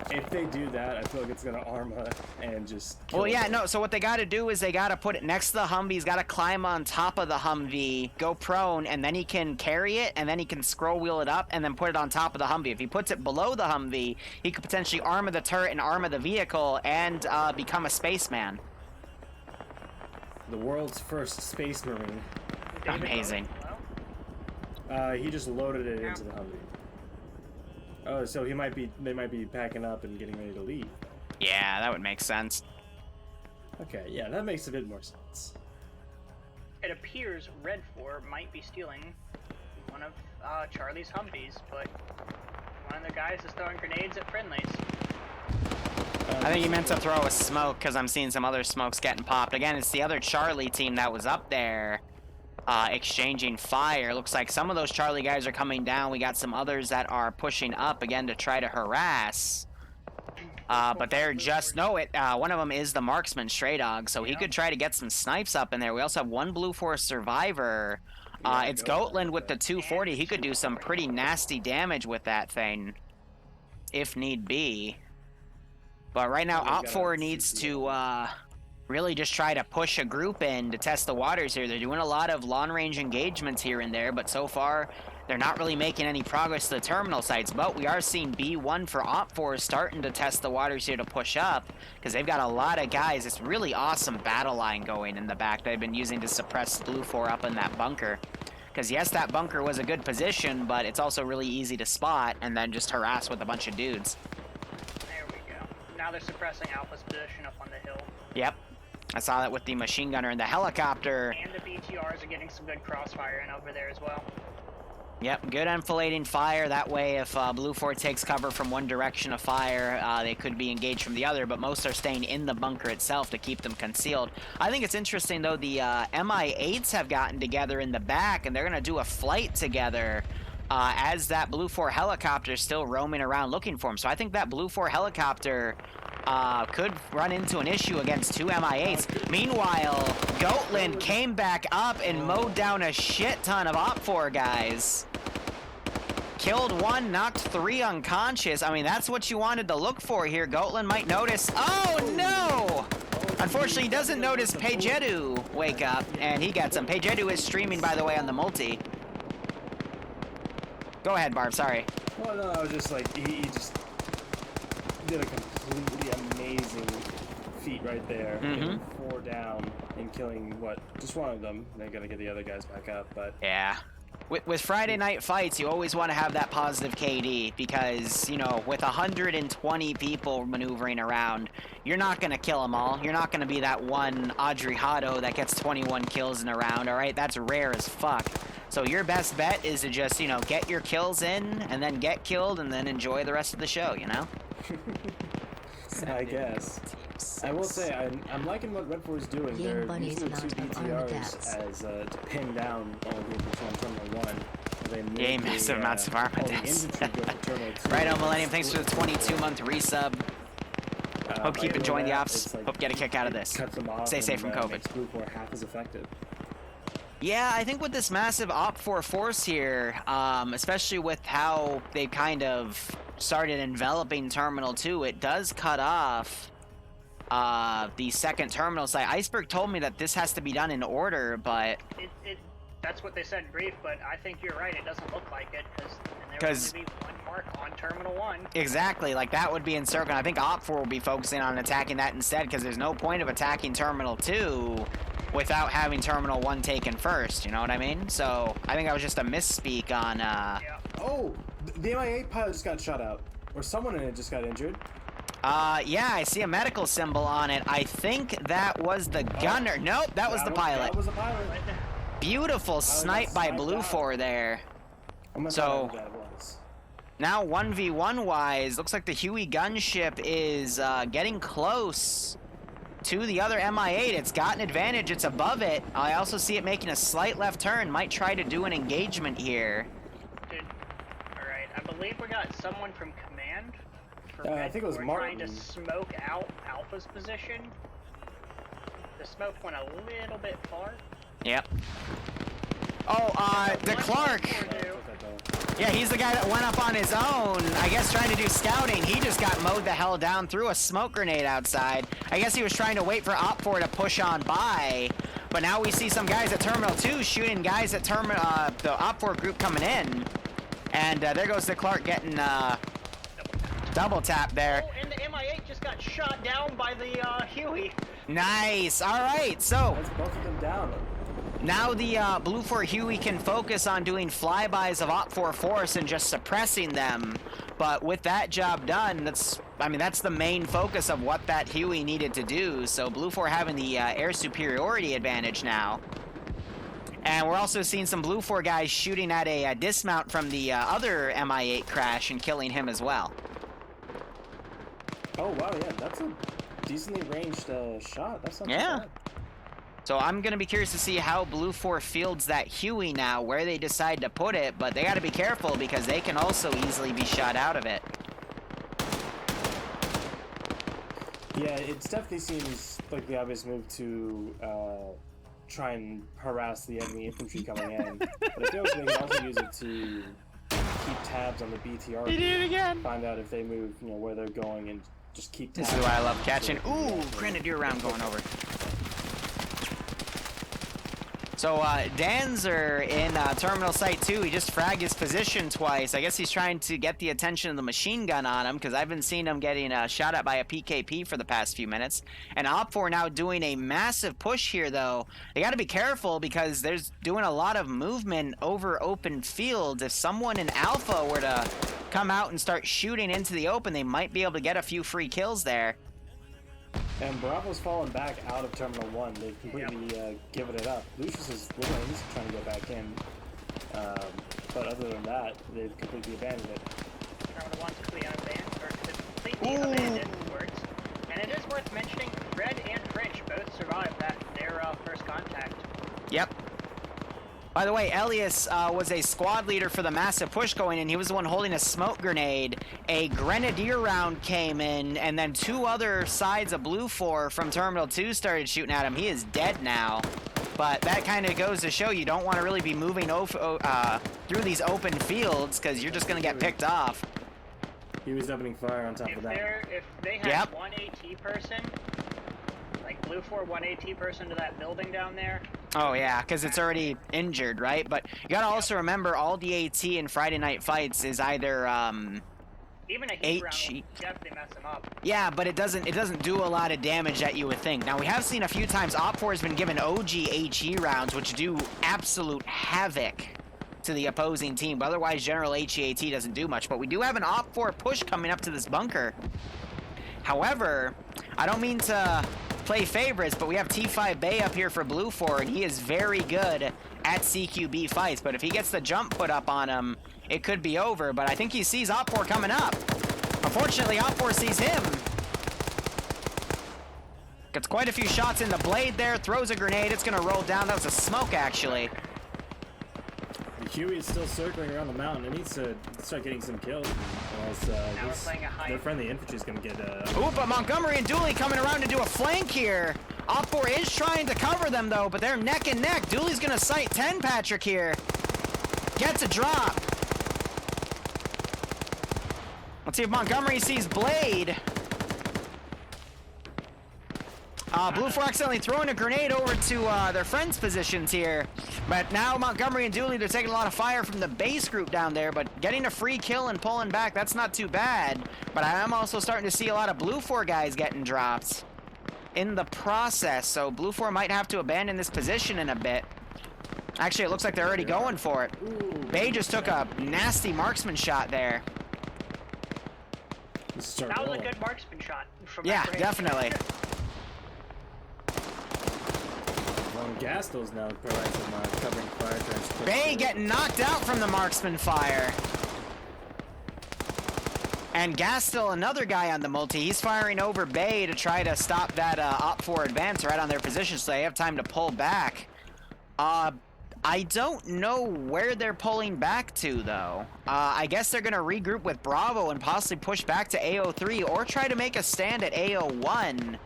If they do that, I feel like it's gonna Arma and just well, yeah, no, so what they gotta do is they gotta put it next to the Humvee. He's gotta climb on top of the Humvee, go prone, and then he can carry it, and then he can scroll wheel it up, and then put it on top of the Humvee. If he puts it below the Humvee, he could potentially Arma the turret and Arma the vehicle, and become a spaceman. The world's first space marine. Amazing. He just loaded it into the Humvee. Oh, so they might be packing up and getting ready to leave. Yeah, that would make sense. Okay, yeah, that makes a bit more sense. It appears Red 4 might be stealing one of Charlie's Humvees, but one of the guys is throwing grenades at friendlies. I think he meant to throw a smoke because I'm seeing some other smokes getting popped. Again, it's the other Charlie team that was up there. Exchanging fire. Looks like some of those Charlie guys are coming down. We got some others that are pushing up again to try to harass. But they're just... No, one of them is the marksman, Stray Dog, so he could try to get some snipes up in there. We also have one BLUFOR survivor. It's Goatland with the 240. He could do some pretty nasty damage with that thing, if need be. But right now, OPFOR needs to... really just try to push a group in to test the waters here. They're doing a lot of long-range engagements here and there, but so far they're not really making any progress to the terminal sites. But we are seeing B1 for OPFOR starting to test the waters here to push up because they've got a lot of guys. It's really awesome battle line going in the back they've been using to suppress BLUFOR up in that bunker. Because yes, that bunker was a good position, but it's also really easy to spot and then just harass with a bunch of dudes. There we go. Now they're suppressing Alpha's position up on the hill. Yep. I saw that with the machine gunner and the helicopter. And the BTRs are getting some good crossfire in over there as well. Yep, good enfilading fire. That way, if BLUFOR takes cover from one direction of fire, they could be engaged from the other, but most are staying in the bunker itself to keep them concealed. I think it's interesting, though, the MI8s have gotten together in the back, and they're going to do a flight together as that BLUFOR helicopter is still roaming around looking for him. So I think that BLUFOR helicopter... could run into an issue against two MI8s. Meanwhile, Goatland came back up and mowed down a shit ton of OPFOR guys. Killed one, knocked 3 unconscious. I mean, that's what you wanted to look for here. Goatland might notice. Oh, no! Unfortunately, he doesn't notice Pejedu. wake up, and he gets him. Pagedu is streaming, by the way, on the multi. Go ahead, Barb, sorry. Well, no, I was just like, he just did a completely amazing feat right there. Getting 4 down and killing, what, just one of them. They're going to get the other guys back up, but... Yeah. With Friday night fights, you always want to have that positive KD because, you know, with 120 people maneuvering around, you're not going to kill them all. You're not going to be that one Audrey Hotto that gets 21 kills in a round, all right? That's rare as fuck. So your best bet is to just, you know, get your kills in and then get killed and then enjoy the rest of the show, you know? I guess. I will say, I'm liking what Red 4 is doing. They're using the 2 BTRs as to pin down all the infantry on Terminal 1. Yay, massive amounts of Arma deaths. Right on, Millennium, thanks for the 22-month resub. Hope you keep enjoying the ops. Hope you get a kick out of this. Stay safe from COVID. Makes BLUFOR half as effective. Yeah, I think with this massive OPFOR force here, especially with how they kind of started enveloping Terminal 2, it does cut off the second terminal site. Iceberg told me that this has to be done in order, but... That's what they said in brief, but I think you're right, it doesn't look like it, because there will only be one mark on Terminal 1. Exactly, like that would be encircled. I think OPFOR will be focusing on attacking that instead, because there's no point of attacking Terminal 2 without having Terminal 1 taken first, you know what I mean? So, I think that was just a misspeak on, Yeah. Oh! The MI8 pilot just got shot out. Or someone in it just got injured. Yeah, I see a medical symbol on it. I think that was the gunner. Nope, that was the pilot. That was the pilot. Beautiful snipe by BLUFOR there. So, now 1v1 wise, looks like the Huey Gunship is getting close to the other MI8. It's got an advantage. It's above it. I also see it making a slight left turn. Might try to do an engagement here. Alright, I believe we got someone from command. I think it was Martin. Trying to smoke out Alpha's position. The smoke went a little bit far. Yep. Oh, the Clark. Yeah, he's the guy that went up on his own, I guess trying to do scouting. He just got mowed the hell down, threw a smoke grenade outside. I guess he was trying to wait for OPFOR to push on by. But now we see some guys at Terminal 2 shooting guys at the OPFOR group coming in. And there goes the Clark getting double tap there. Oh, and the MI8 just got shot down by the Huey. Nice. All right, so That's both of them down. now the BLUFOR Huey can focus on doing flybys of OPFOR force and just suppressing them. But with that job done, that's the main focus of what that Huey needed to do. So BLUFOR having the air superiority advantage now. And we're also seeing some BLUFOR guys shooting at a dismount from the other MI8 crash and killing him as well. Oh, wow, yeah, that's a decently ranged shot. That's not too Yeah. bad. So I'm going to be curious to see how BLUFOR fields that Huey now, where they decide to put it, but they got to be careful because they can also easily be shot out of it. Yeah, it definitely seems like the obvious move to try and harass the enemy infantry coming in. But I feel like they can also use it to keep tabs on the BTR. He did it again! Find out if they move, you know, where they're going, and just keep tabs. This is why I love catching. Ooh, Grenadier round going over. So, Danzer in Terminal Site 2, he just fragged his position twice. I guess he's trying to get the attention of the machine gun on him, because I've been seeing him getting shot at by a PKP for the past few minutes. And OPFOR now doing a massive push here, though. They got to be careful, because there's doing a lot of movement over open fields. If someone in Alpha were to come out and start shooting into the open, they might be able to get a few free kills there. And Bravo's fallen back out of Terminal 1. They've completely given it up. Lucius is willing. He's trying to go back in. But other than that, they've completely abandoned it. Terminal 1's completely abandoned words. And it is worth mentioning, Fred and French both survived their first contact. Yep. By the way, Elias was a squad leader for the massive push going in. He was the one holding a smoke grenade. A grenadier round came in, and then two other sides of BLUFOR from Terminal 2 started shooting at him. He is dead now. But that kind of goes to show you don't want to really be moving through these open fields, because you're just going to get picked off. He was opening fire on top of that. If they have one AT person, like BLUFOR 1AT person to that building down there. Oh yeah, because it's already injured, right? But you gotta also remember all the AT in Friday Night Fights is either even a heat round will definitely mess him up. Yeah, but it doesn't do a lot of damage that you would think. Now we have seen a few times OPFOR has been given OG HE rounds, which do absolute havoc to the opposing team. But otherwise, general HEAT doesn't do much. But we do have an OPFOR push coming up to this bunker. However, I don't mean to play favorites, but we have T5 Bay up here for BLUFOR, and he is very good at CQB fights. But if he gets the jump put up on him, it could be over. But I think he sees OPFOR coming up. Unfortunately, OPFOR sees him. Gets quite a few shots in the blade there, throws a grenade. It's going to roll down. That was a smoke, actually. Huey is still circling around the mountain. It needs to start getting some kills. Or else their friendly infantry is going to get... Ooh, but Montgomery and Dooley coming around to do a flank here. OPFOR is trying to cover them, though, but they're neck and neck. Dooley's going to sight 10 Patrick here. Gets a drop. Let's see if Montgomery sees Blade. BLUFOR accidentally throwing a grenade over to their friends' positions here. But now Montgomery and Dooley, they're taking a lot of fire from the base group down there, but getting a free kill and pulling back, that's not too bad. But I am also starting to see a lot of BLUFOR guys getting dropped in the process, so BLUFOR might have to abandon this position in a bit. Actually, it looks like they're already going for it. Bay just took a nasty marksman shot there. That was a good marksman shot. From yeah, definitely. Gastel's now providing some covering fire. Bay getting knocked out from the marksman fire. And Gastel, another guy on the multi, he's firing over Bay to try to stop that OPFOR advance right on their position so they have time to pull back. I don't know where they're pulling back to, though. I guess they're going to regroup with Bravo and possibly push back to AO3 or try to make a stand at AO1.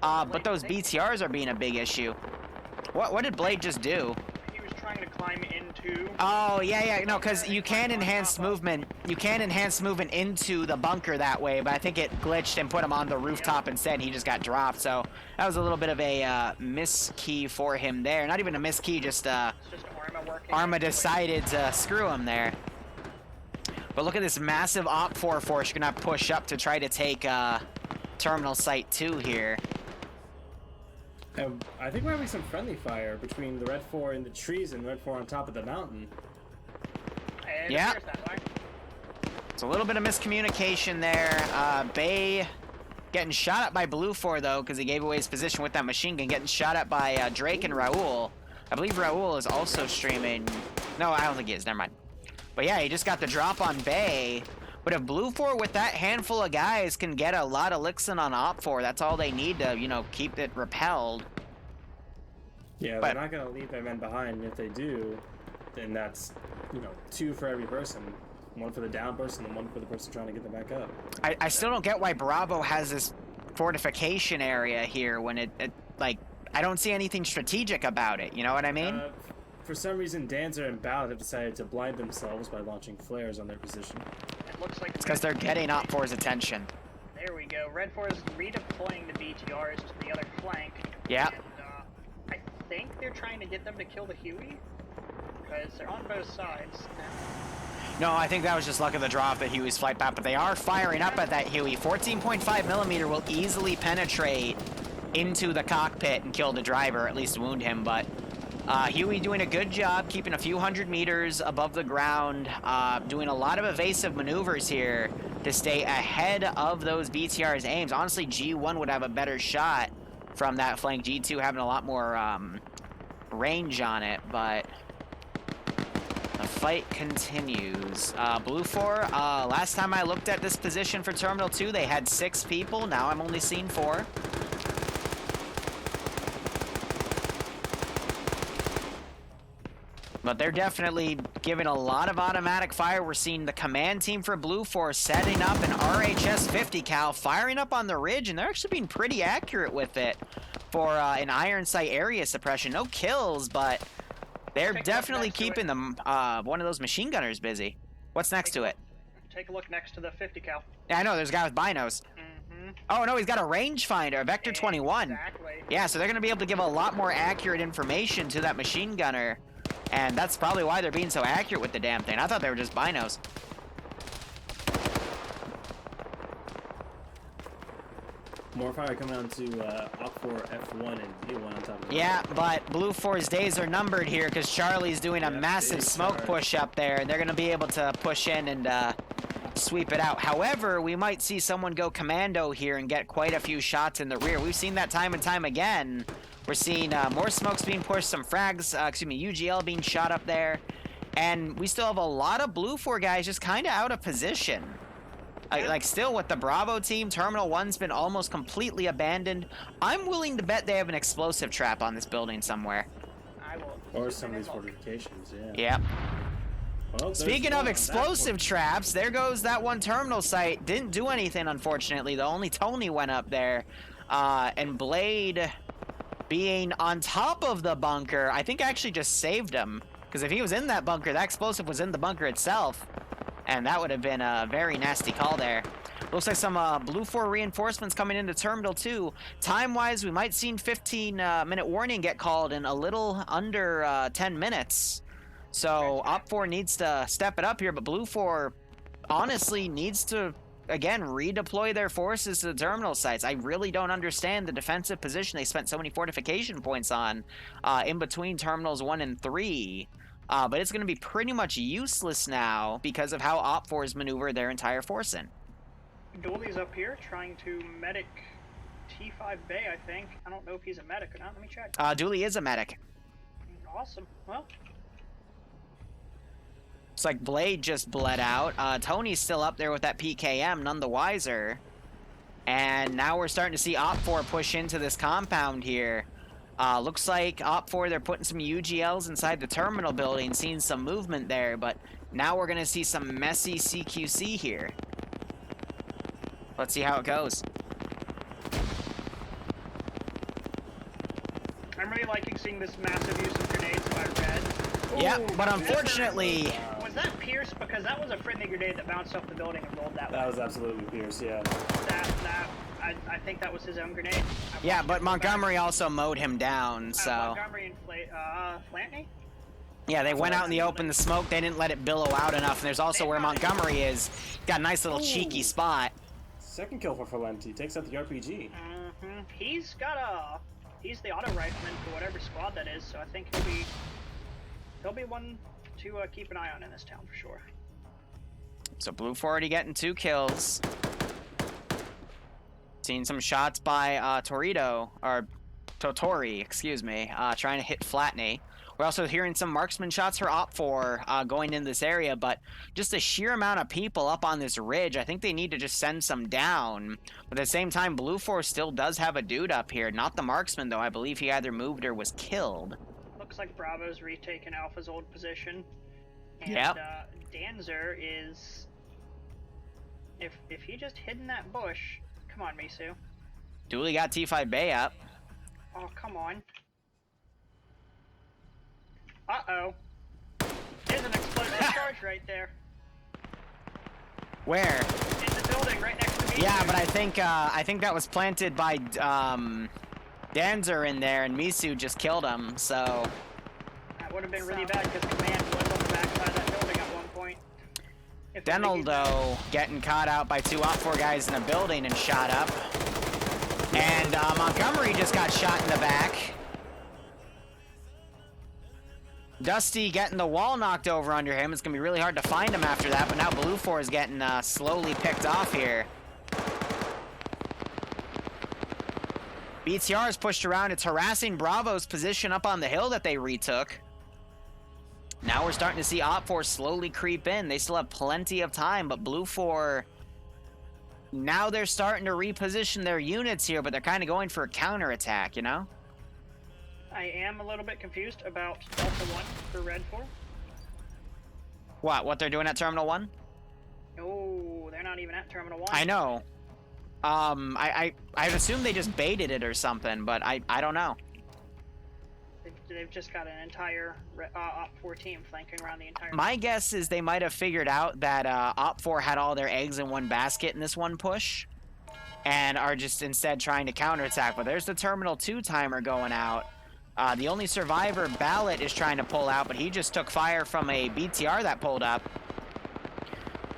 But those BTRs are being a big issue. What did Blade just do? He was trying to climb into... Oh, yeah, no, because you can enhance movement. You can enhance movement into the bunker that way, but I think it glitched and put him on the rooftop instead. He just got dropped, so that was a little bit of a miskey for him there. Not even a miskey, just Arma decided to screw him there. But look at this massive OPFOR force you're going to push up to try to take Terminal Site 2 here. I think we're having some friendly fire between the Red 4 in the trees and the Red 4 on top of the mountain. Yeah. It's a little bit of miscommunication there. Bay getting shot at by BLUFOR, though, because he gave away his position with that machine gun. Getting shot at by Drake and Raul. I believe Raul is also streaming. No, I don't think he is. Never mind. But yeah, he just got the drop on Bay. But if BLUFOR with that handful of guys can get a lot of licks in on OPFOR, that's all they need to, you know, keep it repelled. Yeah, they're not going to leave their men behind. And if they do, then that's, you know, 2 for every person. 1 for the down person and 1 for the person trying to get them back up. I still don't get why Bravo has this fortification area here when it like, I don't see anything strategic about it. You know what I mean? For some reason, Danzer and Ballard have decided to blind themselves by launching flares on their position. It looks like it's because they're getting OPFOR's attention. There we go. Red 4 is redeploying the BTRs to the other flank. Yeah. And, I think they're trying to get them to kill the Huey, because they're on both sides now. No, I think that was just luck of the draw of the Huey's flight path, but they are firing up at that Huey. 14.5mm will easily penetrate into the cockpit and kill the driver, or at least wound him, but Huey doing a good job keeping a few hundred meters above the ground, doing a lot of evasive maneuvers here to stay ahead of those BTR's aims. Honestly, G1 would have a better shot from that flank. G2 having a lot more range on it, but the fight continues. BLUFOR, last time I looked at this position for Terminal 2, they had 6 people. Now I'm only seeing 4. But they're definitely giving a lot of automatic fire. We're seeing the command team for BLUFOR setting up an RHS 50 cal, firing up on the ridge, and they're actually being pretty accurate with it for an iron sight area suppression. No kills, but they're definitely keeping them one of those machine gunners busy. What's next to it? Take a look next to the 50 cal. Yeah, I know. There's a guy with binos. Mm-hmm. Oh, no, he's got a rangefinder, a Vector 21. Exactly. Yeah, so they're going to be able to give a lot more accurate information to that machine gunner. And that's probably why they're being so accurate with the damn thing. I thought they were just binos. More fire coming on to OPFOR F1 and D1 on top of that. Yeah, but BLUFOR's days are numbered here because Charlie's doing a massive smoke push up there. And they're going to be able to push in and sweep it out. However, we might see someone go commando here and get quite a few shots in the rear. We've seen that time and time again. We're seeing more smokes being pushed, some frags, UGL being shot up there. And we still have a lot of BLUFOR guys just kind of out of position. Like, still with the Bravo team, Terminal 1's been almost completely abandoned. I'm willing to bet they have an explosive trap on this building somewhere. I will. Or some of these fortifications, yeah. Yep. Well, speaking of explosive traps, there goes that one terminal site. Didn't do anything, unfortunately, though. Only Tony went up there. And Blade, being on top of the bunker, I think actually just saved him. Because if he was in that bunker, that explosive was in the bunker itself. And that would have been a very nasty call there. Looks like some BLUFOR reinforcements coming into Terminal 2. Time-wise, we might see 15-minute warning get called in a little under 10 minutes. So OPFOR needs to step it up here, but BLUFOR honestly needs to, again, redeploy their forces to the terminal sites. I really don't understand the defensive position they spent so many fortification points on in between Terminals 1 and 3. But it's going to be pretty much useless now because of how OPFOR's maneuvered their entire force in. Dooley's up here trying to medic T5 Bay, I think. I don't know if he's a medic or not. Let me check. Dooley is a medic. Awesome. Well. It's like Blade just bled out. Tony's still up there with that PKM, none the wiser. And now we're starting to see OPFOR push into this compound here. Looks like OPFOR, they're putting some UGLs inside the terminal building, seeing some movement there, but now we're going to see some messy CQC here. Let's see how it goes. I'm really liking seeing this massive use of grenades by Red. Yeah, but unfortunately... Was that Pierce? Because that was a friendly grenade that bounced off the building and rolled that way. That was absolutely Pierce, yeah. I think that was his own grenade. Yeah, but Montgomery also mowed him down, so... Montgomery and Flantney? Yeah, they went out in the open, the smoke, they didn't let it billow out enough, and there's also where Montgomery is. Got a nice little cheeky spot. Second kill for Valenti, takes out the RPG. Mm-hmm. He's the auto rifleman for whatever squad that is, so I think he'll be one to keep an eye on in this town for sure. So BLUFOR already getting 2 kills. Seen some shots by Totori, excuse me, trying to hit Flatney. We're also hearing some marksman shots for OPFOR going in this area, but just the sheer amount of people up on this ridge, I think they need to just send some down. But at the same time, BLUFOR still does have a dude up here. Not the marksman, though. I believe he either moved or was killed. Looks like Bravo's retaken Alpha's old position. And yep. Danzer is... If he just hid in that bush... Come on, Misu. Dooley got T5 Bay up. Oh, come on. Uh-oh. There's an explosive charge right there. Where? In the building right next to me. Yeah, but I think that was planted by Danzer in there, and Misu just killed him, so... That would have been really bad, because Command was on the backside of that building at one point. Denel, though, getting caught out by 2 OPFOR guys in a building and shot up. And Montgomery just got shot in the back. Dusty getting the wall knocked over under him. It's going to be really hard to find him after that, but now BLUFOR is getting slowly picked off here. BTR is pushed around. It's harassing Bravo's position up on the hill that they retook. Now we're starting to see OPFOR slowly creep in. They still have plenty of time, but BLUFOR, now they're starting to reposition their units here, but they're kind of going for a counterattack, you know? I am a little bit confused about Delta 1 for Red 4. What they're doing at Terminal 1? No, they're not even at Terminal 1. I know. I assume they just baited it or something, but I don't know. They've just got an entire OPFOR team flanking around the entire... My guess is they might have figured out that OPFOR had all their eggs in one basket in this one push. and are just instead trying to counterattack. But there's the Terminal 2 timer going out. The only survivor, Ballot, is trying to pull out, but he just took fire from a BTR that pulled up.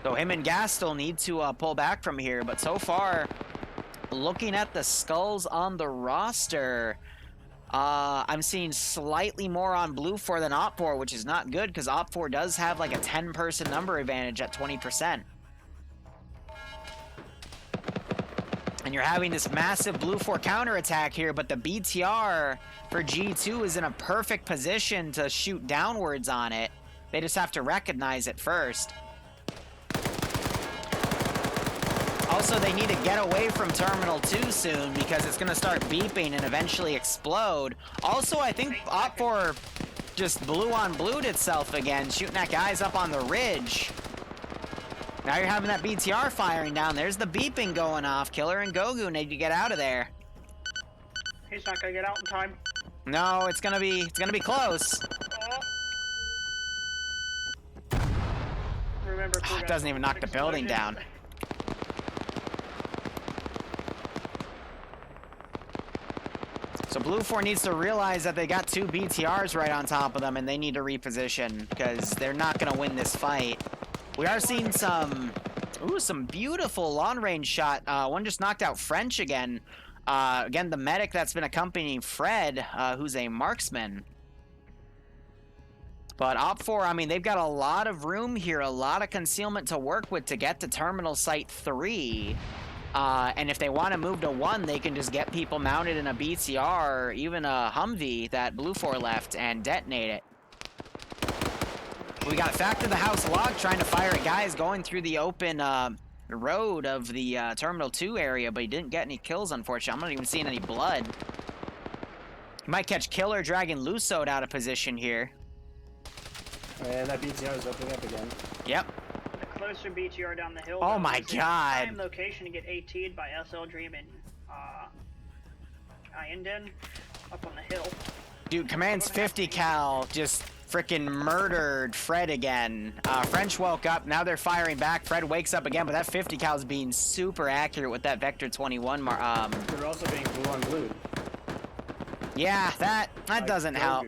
So him and Gas still need to pull back from here, but so far, looking at the skulls on the roster, I'm seeing slightly more on BLUFOR than OPFOR, which is not good because OPFOR does have like a 10-person number advantage at 20%. And you're having this massive BLUFOR counterattack here, but the BTR for G2 is in a perfect position to shoot downwards on it. They just have to recognize it first. Also, they need to get away from Terminal 2 soon because it's going to start beeping and eventually explode. Also, I think OPFOR just blued itself again, shooting at guys up on the ridge. Now you're having that BTR firing down. There's the beeping going off. Killer and Gogu need to get out of there. He's not going to get out in time. No, it's gonna be close. Oh. Remember, it doesn't even knock the building down. So BLUFOR needs to realize that they got 2 BTRs right on top of them and they need to reposition because they're not going to win this fight. We are seeing some beautiful long-range shot. One just knocked out French again. Again, the medic that's been accompanying Fred, who's a marksman. But OPFOR, I mean, they've got a lot of room here, a lot of concealment to work with to get to Terminal Site 3. And if they want to move to 1, they can just get people mounted in a BTR or even a Humvee that BLUFOR left and detonate it. We got Fact of the House Log trying to fire at guys going through the open road of the Terminal 2 area, but he didn't get any kills, unfortunately. I'm not even seeing any blood. You might catch Killer dragging Lusoed out of position here. And that BTR is opening up again. Yep. Closer BTR down the hill. Oh my god. Prime location to get AT'd by SL Dream and Inden up on the hill. Dude, Command's 50 cal just freaking murdered Fred again. French woke up, now they're firing back. Fred wakes up again, but that 50 cal is being super accurate with that Vector 21 They're also being blue on blue. Yeah, that doesn't help.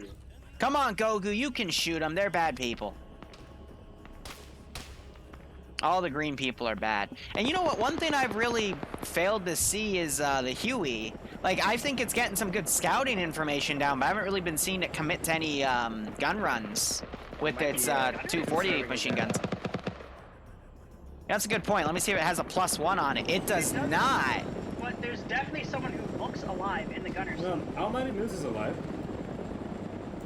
Come on, Gogu, you can shoot them. They're bad people. All the green people are bad. And you know what? One thing I've really failed to see is the Huey. Like, I think it's getting some good scouting information down, but I haven't really been seeing it commit to any gun runs with its 248 machine guns. That's a good point. Let me see if it has a +1 on it. It does not. But there's definitely someone who looks alive in the gunner's seat. Almighty Moose is alive.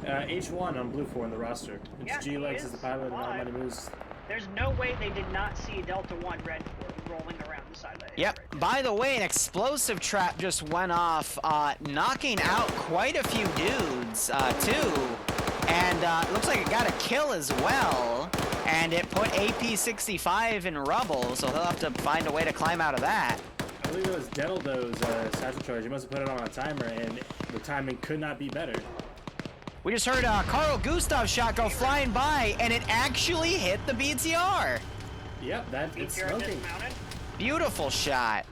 H1 on BLUFOR in the roster. It's Yeah, G-Lex is the pilot and Almighty Moose. There's no way they did not see Delta 1 Red rolling around the side of the Yep. right. By the way, an explosive trap just went off, knocking out quite a few dudes, too. And it looks like it got a kill as well. And it put AP-65 in rubble, so they'll have to find a way to climb out of that. I believe it was Deldo's satchel charge. He must have put it on a timer, and the timing could not be better. We just heard Carl Gustav's shot go flying by, and it actually hit the BTR. Yep, it's smoking. Beautiful shot.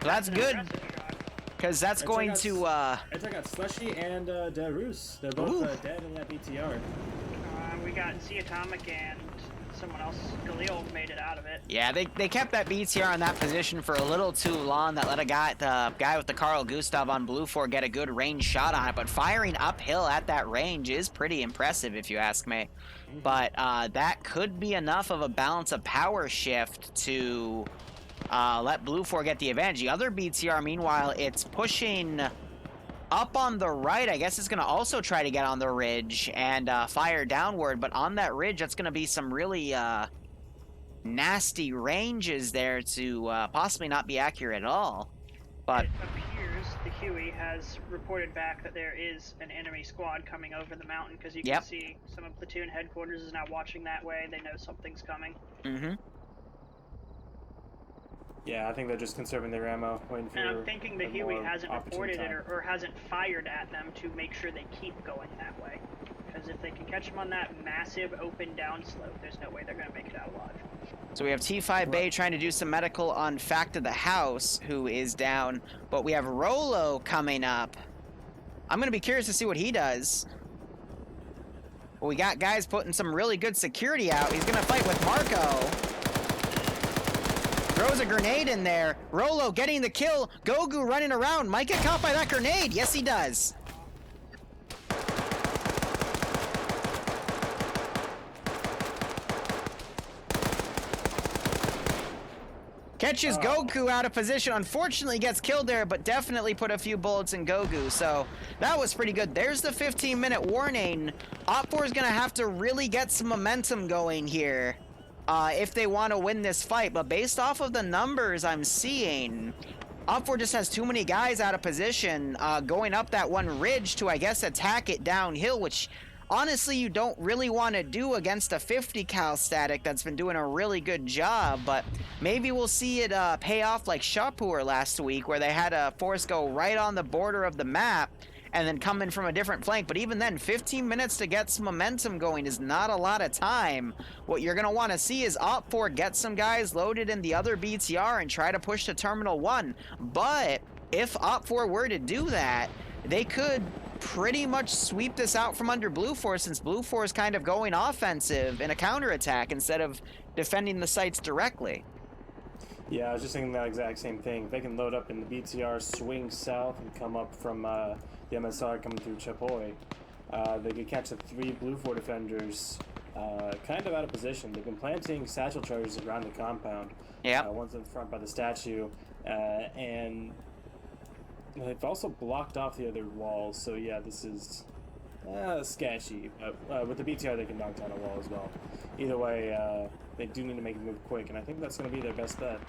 Well, that's good, because that's going to... I got Slushy and Darus. They're both dead in that BTR. We got Z Atomic and someone else, Galil, made it out of it. Yeah, they kept that BTR in that position for a little too long. That let the guy with the Carl Gustav on BLUFOR get a good range shot on it. But firing uphill at that range is pretty impressive, if you ask me. But that could be enough of a balance of power shift to let BLUFOR get the advantage. The other BTR, meanwhile, it's pushing up on the right. I guess it's going to also try to get on the ridge and fire downward. But on that ridge, that's going to be some really nasty ranges there to possibly not be accurate at all. But it appears the Huey has reported back that there is an enemy squad coming over the mountain, because you can see some of platoon headquarters is now watching that way. They know something's coming. Mm-hmm. Yeah, I think they're just conserving their ammo, waiting for. And I'm thinking the Huey hasn't reported it or hasn't fired at them to make sure they keep going that way. Because if they can catch them on that massive open downslope, there's no way they're going to make it out alive. So we have T5 Bay trying to do some medical on Fact of the House, who is down. But we have Rolo coming up. I'm going to be curious to see what he does. Well, we got guys putting some really good security out. He's going to fight with Marco. Throws a grenade in there. Rolo getting the kill. Gogu running around. Might get caught by that grenade. Yes, he does. Catches Goku out of position. Unfortunately gets killed there, but definitely put a few bullets in Goku. So that was pretty good. There's the 15-minute warning. OPFOR is going to have to really get some momentum going here if they want to win this fight. But based off of the numbers I'm seeing, OPFOR just has too many guys out of position going up that one ridge to, I guess, attack it downhill, which honestly you don't really want to do against a 50 cal static that's been doing a really good job. But maybe we'll see it pay off like Shapur last week, where they had a force go right on the border of the map and then come in from a different flank. But even then, 15 minutes to get some momentum going is not a lot of time. What you're going to want to see is OPFOR get some guys loaded in the other BTR and try to push to Terminal 1. But if OPFOR were to do that, they could pretty much sweep this out from under BLUFOR, since BLUFOR is kind of going offensive in a counterattack instead of defending the sites directly. Yeah, I was just thinking that exact same thing. If they can load up in the BTR, swing south, and come up from the MSR coming through Chapoy, they could catch the 3 BLUFOR defenders kind of out of position. They've been planting satchel charges around the compound. Yeah. One's in front by the statue, and they've also blocked off the other walls. So yeah, this is sketchy. With the BTR, they can knock down a wall as well. Either way, they do need to make a move quick, and I think that's going to be their best bet.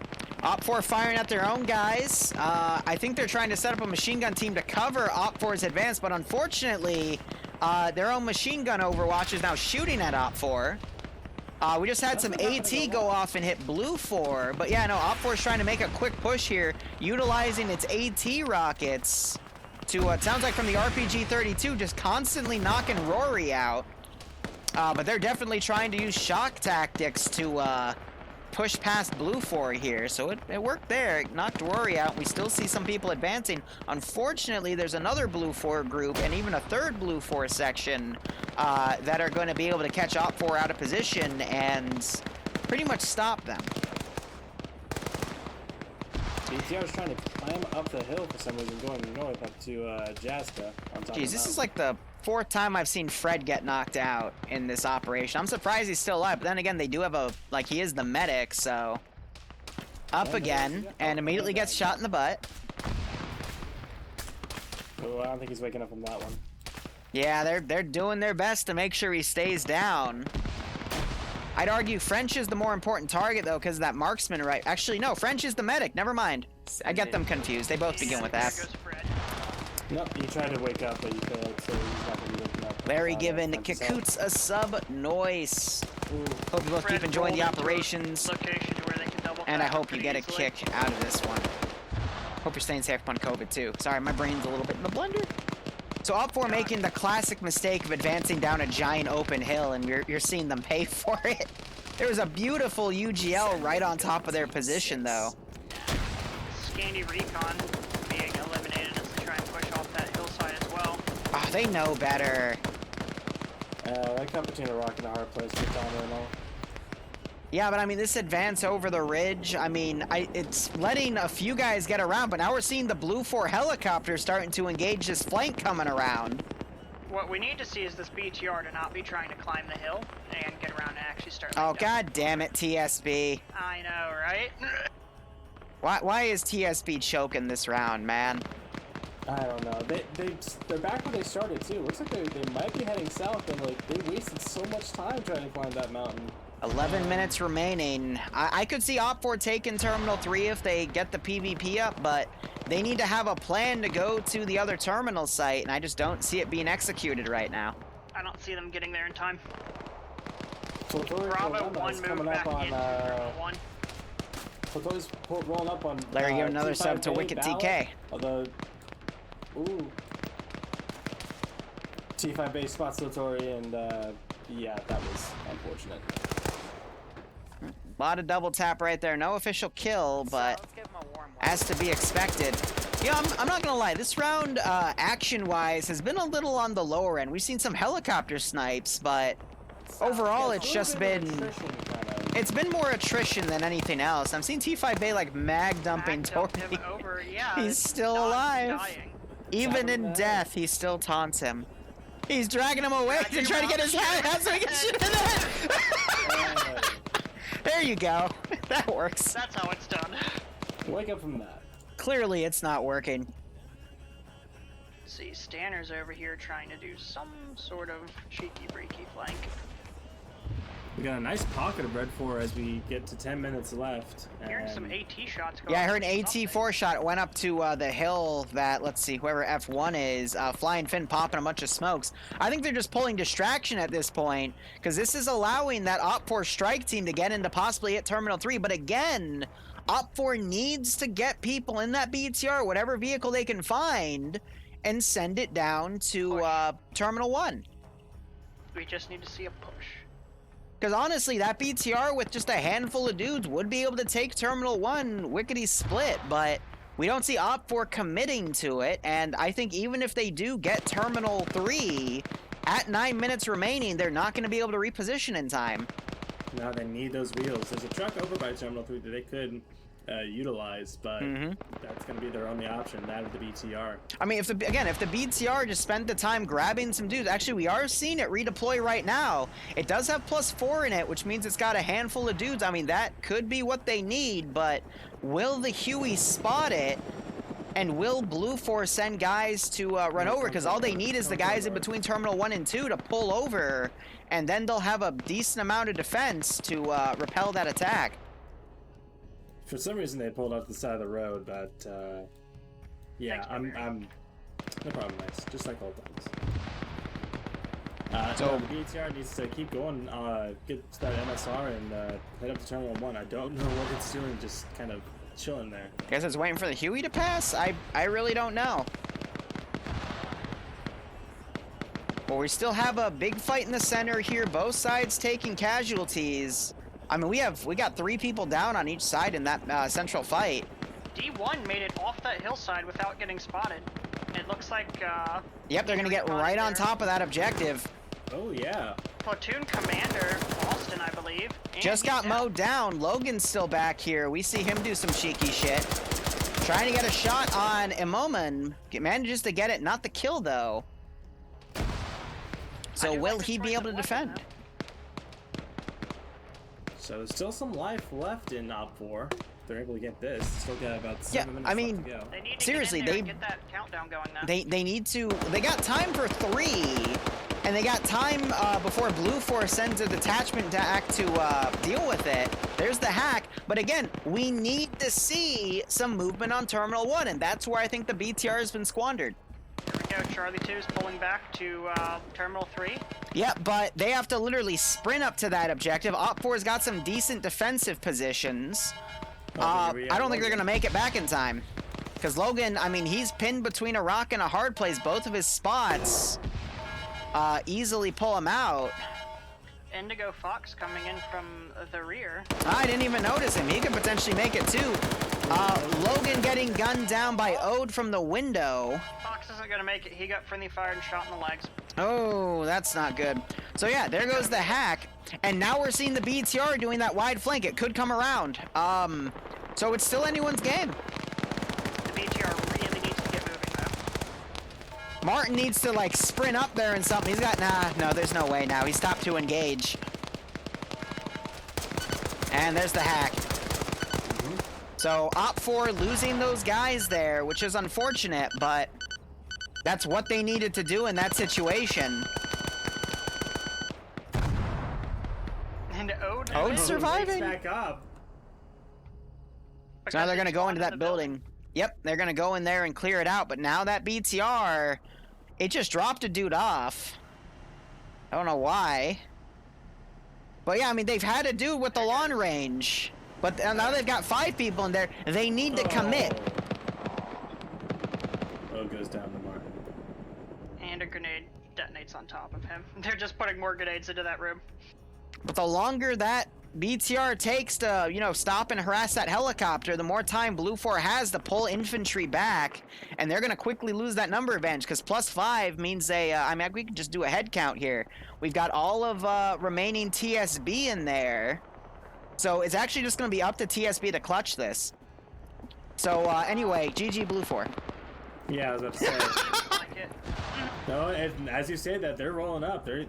OPFOR firing at their own guys. I think they're trying to set up a machine gun team to cover OPFOR's advance, but unfortunately, their own machine gun Overwatch is now shooting at OPFOR. We just had some AT go off and hit BLUFOR, but yeah, no, OPFOR is trying to make a quick push here, utilizing its AT rockets to, it sounds like from the RPG-32, just constantly knocking Rory out. But they're definitely trying to use shock tactics to push past BLUFOR here, so it worked there. It knocked Rory out. We still see some people advancing. Unfortunately, there's another BLUFOR group and even a third BLUFOR section that are going to be able to catch OPFOR out of position and pretty much stop them. BTR is trying to climb up the hill for some reason, going north up to Jaska. Jeez, this is like the 4th time I've seen Fred get knocked out in this operation. I'm surprised he's still alive, but then again, they do have a, like, he is the medic, so. Up again, and immediately gets shot in the butt. Oh, I don't think he's waking up from that one. Yeah, they're doing their best to make sure he stays down. I'd argue French is the more important target, though, because of that marksman, right? Actually, no, French is the medic. Never mind. I get them confused. They both begin with F. Nope, he tried to wake up, but he failed, so he's not going to be waking up. Larry giving Kakoots a sub. Noise. Hope you both keep enjoying the operations. And I hope you get a kick out of this one. Hope you're staying safe upon COVID, too. Sorry, my brain's a little bit in the blender. So OPFOR making the classic mistake of advancing down a giant open hill, and you're seeing them pay for it. There was a beautiful UGL right on top of their position, though. Scandy Recon being eliminated as they try and push off that hillside as well. Oh, they know better. That cut between a rock and a hard place for Donna and all. Yeah, but I mean, this advance over the ridge, I mean, it's letting a few guys get around, but now we're seeing the BLUFOR helicopter starting to engage this flank coming around. What we need to see is this BTR to not be trying to climb the hill and get around and actually start. Oh, god damn it, TSB. I know, right? Why is TSB choking this round, man? I don't know. They're back where they started, too. Looks like they might be heading south, and like they wasted so much time trying to climb that mountain. 11 minutes remaining. I could see OPFOR taking Terminal 3 if they get the PvP up, but they need to have a plan to go to the other terminal site, and I just don't see it being executed right now. I don't see them getting there in time. So Bravo 1 moved back into Terminal 1. Totori's rolling up on Larry, give another sub to Wicked TK. Ooh. T5 base spots Totori, and yeah, that was unfortunate. A lot of double tap right there. No official kill, but as to be expected. Yeah, I'm not gonna lie. This round, action-wise, has been a little on the lower end. We've seen some helicopter snipes, but overall, it's just been... It's been more attrition than anything else. I'm seeing T5 Bay like mag dumping Tori. He's still alive. Dying. Even in death, he still taunts him. He's dragging him away to try to get his hat so he can shoot in that. There you go. That works. That's how it's done. Wake up from that. Clearly, it's not working. See, Stanner's over here trying to do some sort of cheeky breaky flank. We got a nice pocket of Red 4 as we get to 10 minutes left. Hearing some AT shots going. Yeah, I heard an AT4 shot. It went up to the hill that, let's see, whoever F1 is, Flying Finn popping a bunch of smokes. I think they're just pulling distraction at this point, because this is allowing that OPFOR strike team to get into possibly hit Terminal 3. But again, OPFOR needs to get people in that BTR, whatever vehicle they can find, and send it down to Terminal 1. We just need to see a push. Because honestly, that BTR with just a handful of dudes would be able to take Terminal 1 Wickety split, but we don't see OPFOR committing to it, and I think even if they do get Terminal 3, at 9 minutes remaining, they're not going to be able to reposition in time. No, they need those wheels. There's a truck over by Terminal 3 that they could utilize, but that's going to be their only option, that of the BTR. I mean, if the BTR just spent the time grabbing some dudes, actually we are seeing it redeploy right now. It does have +4 in it, which means it's got a handful of dudes. I mean, that could be what they need, but will the Huey spot it? And will BLUFOR send guys to run over? Because all they need is the guys in between Terminal 1 and 2 to pull over, and then they'll have a decent amount of defense to repel that attack. For some reason, they pulled off the side of the road, but yeah, I'm no problem, nice, just like old times. So the BTR needs to keep going, get to that MSR and head up to Terminal 1. I don't know what it's doing, just kind of chilling there. Guess it's waiting for the Huey to pass? I really don't know. Well, we still have a big fight in the center here, both sides taking casualties. I mean, we got 3 people down on each side in that central fight. D1 made it off that hillside without getting spotted. It looks like, Yep, they're gonna get right on top of that objective. Oh, yeah. Platoon Commander, Austin, I believe. Just got mowed down. Logan's still back here. We see him do some cheeky shit. Trying to get a shot on Imoman. Manages to get it, not the kill, though. So will he be able to defend? So there's still some life left in OPFOR. They're able to get this. Still got about 7 minutes left to go. They need to seriously, get in there and get that countdown going now. They need to. They got time for 3, and they got time before BLUFOR sends a detachment to deal with it. There's the hack, but again, we need to see some movement on Terminal 1, and that's where I think the BTR has been squandered. Here we go, Charlie 2 is pulling back to Terminal 3. Yep, but they have to literally sprint up to that objective. OPFOR's got some decent defensive positions. I don't think they're going to make it back in time. Because Logan, I mean, he's pinned between a rock and a hard place. Both of his spots easily pull him out. Indigo Fox coming in from the rear. I didn't even notice him. He could potentially make it too. Logan getting gunned down by Ode from the window. Fox isn't going to make it. He got friendly fire and shot in the legs. Oh, that's not good. So yeah, there goes the hack. And now we're seeing the BTR doing that wide flank. It could come around. So it's still anyone's game. The BTR really needs to get moving though. Martin needs to like sprint up there and something. He's got, no, there's no way now. He stopped to engage. And there's the hack. So OPFOR losing those guys there, which is unfortunate, but that's what they needed to do in that situation. And Ode's surviving. Back up. So now they're going to go into that building. Yep, they're going to go in there and clear it out. But now that BTR, it just dropped a dude off. I don't know why. But yeah, I mean, they've had a dude with the long range. But now they've got 5 people in there. They need to commit. Road goes down to Martin. And a grenade detonates on top of him. They're just putting more grenades into that room. But the longer that BTR takes to, you know, stop and harass that helicopter, the more time BLUFOR has to pull infantry back, and they're going to quickly lose that number advantage, because +5 means they, I mean, we can just do a head count here. We've got all of remaining TSB in there, so it's actually just going to be up to TSB to clutch this. So, anyway, GG BLUFOR. Yeah, I was about to say. No, and as you say that, they're rolling up. I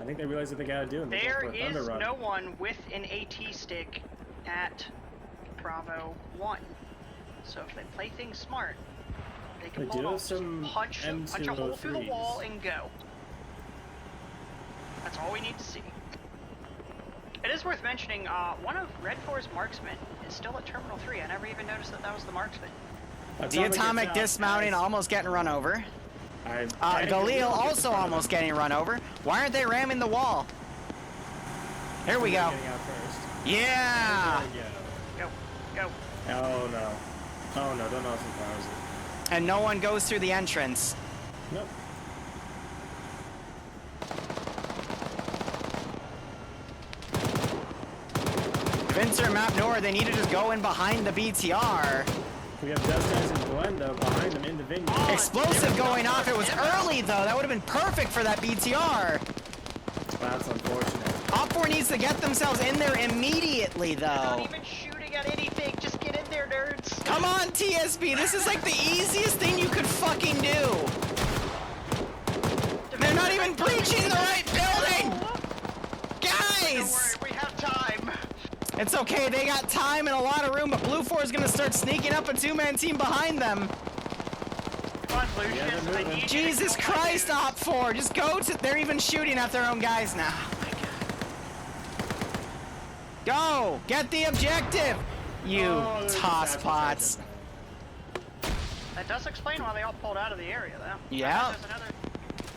think they realize what they gotta do. There is no one with an AT stick at Bravo 1. So if they play things smart, they can pull off. Punch a hole through the wall and go. That's all we need to see. It is worth mentioning, one of Red 4's marksmen is still at Terminal 3. I never even noticed that was the marksman. The Atomic dismounting, almost getting run over. Galil also almost getting run over. Why aren't they ramming the wall? Here we go. Yeah! Go. Oh no. Oh no, don't Austin Powers it. And no one goes through the entrance. Nope. Vincer and Map Nor, they need to just go in behind the BTR. We have Dustguys and Glenda behind them in the vineyard. Explosive going off. It was early, though. That would have been perfect for that BTR. That's unfortunate. OPFOR needs to get themselves in there immediately, though. They're not even shooting at anything. Just get in there, nerds. Come on, TSB. This is like the easiest thing you could fucking do. They're not even breaching the right building. Guys. Don't worry, we have time. It's okay, they got time and a lot of room, but BLUFOR is going to start sneaking up a two-man team behind them. Come on, Lucius, I need Jesus Christ, OPFOR, just go to... They're even shooting at their own guys now. Oh my God. Go! Get the objective! You tosspots. That does explain why they all pulled out of the area, though. Yeah.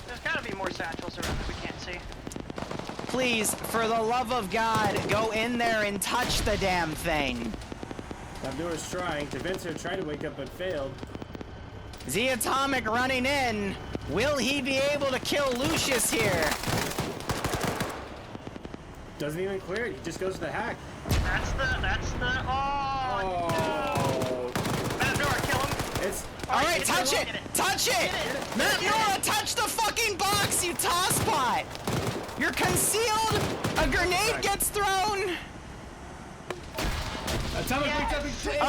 There's gotta be more satchels around that we can't see. Please, for the love of God, go in there and touch the damn thing. Abdur's trying. Vincer trying to wake up but failed. Z-Atomic running in. Will he be able to kill Lucius here? Doesn't even clear it. He just goes to the hack. That's the, oh, no. Matt Nora, kill him. It's... Alright, touch it! Touch it! Matt Nora, touch the fucking box, you tosspot! You're concealed! A grenade gets thrown!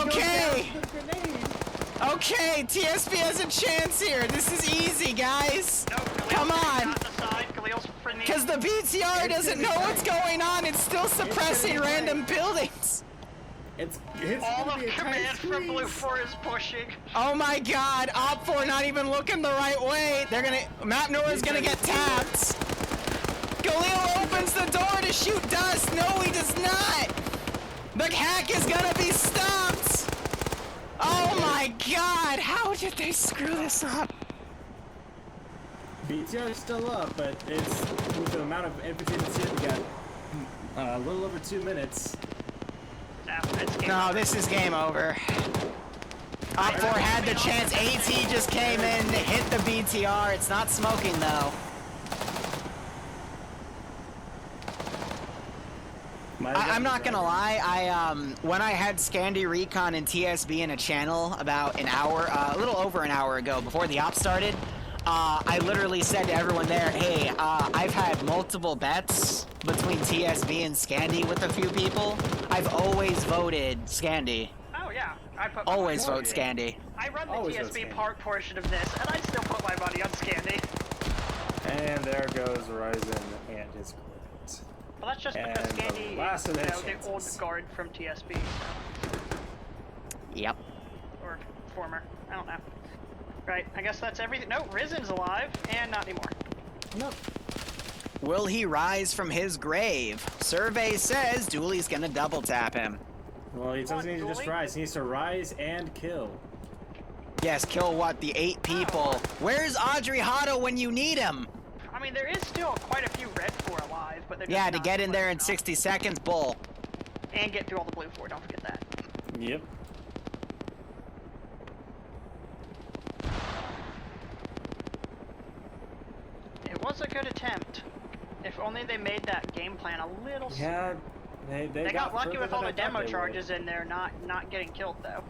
Okay! Okay, TSB has a chance here. This is easy, guys. Come on! Because the BTR doesn't know what's going on. It's still suppressing random buildings. It's all of command from BLUFOR is pushing. Oh my God! OPFOR not even looking the right way. They're gonna. Map Nora's gonna get tapped. Galil opens the door to shoot Dust. No, he does not. The hack is gonna be stopped. Oh my God! How did they screw this up? BTR is still up, but it's with the amount of infantry that's here. We got a little over 2 minutes. No, this is game over. OPFOR had the chance. AT just came in to hit the BTR. It's not smoking though. I'm not gonna lie. When I had Scandi Recon and TSB in a channel about an hour, a little over an hour ago, before the op started, I literally said to everyone there, "Hey, I've had multiple bets between TSB and Scandi with a few people. I've always voted Scandi. Oh yeah, I put always vote Scandi. I run the TSB part portion of this, and I still put my money on Scandi. And there goes Ryzen and his quit. Well, that's just because Scandi is, the old guard from TSB. Yep. Or former. I don't know. Right, I guess that's everything. No, Risen's alive, and not anymore. Nope. Will he rise from his grave? Survey says Dooley's gonna double tap him. Well, he doesn't need to just rise. He needs to rise and kill. Yes, kill what? The 8 people. Where's Audrey Hotto when you need him? I mean, there is still quite a few Red 4 alive, but they're just to get in there in 60 seconds, bull. And get through all the BLUFOR, don't forget that. Yep. It was a good attempt. If only they made that game plan a little Yeah, They got lucky with all the demo charges in there, not getting killed though.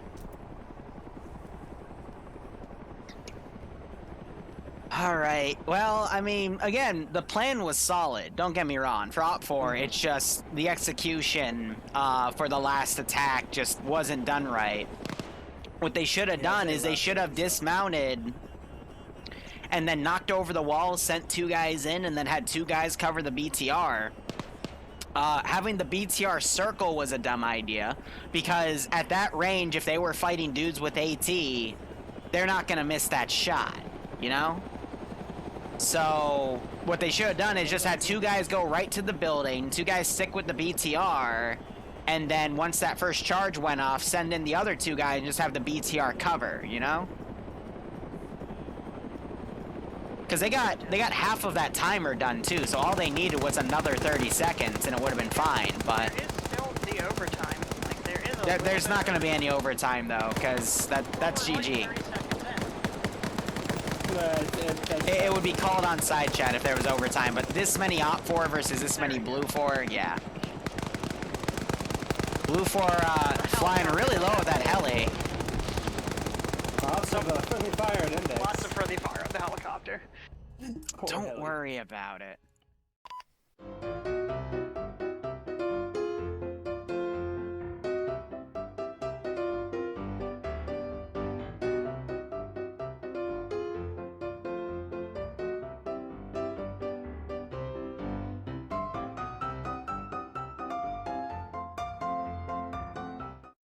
Alright, well, I mean, again, the plan was solid, don't get me wrong. For OPFOR, it's just the execution for the last attack just wasn't done right. What they should have done is they should have dismounted and then knocked over the wall, sent 2 guys in, and then had 2 guys cover the BTR. Having the BTR circle was a dumb idea, because at that range, if they were fighting dudes with AT, they're not going to miss that shot, you know? So, what they should have done is just had 2 guys go right to the building, 2 guys stick with the BTR, and then once that first charge went off, send in the other 2 guys and just have the BTR cover, you know? Because they got half of that timer done too, so all they needed was another 30 seconds and it would have been fine, but... There is still the overtime. Like, there is there's not going to be any overtime though, because that's GG. It would be called on side chat if there was overtime, but this many OPFOR versus this many BLUFOR, yeah. BLUFOR flying really low with that heli. Lots of friendly fire at index. Lots of friendly fire at the helicopter. Don't worry about it.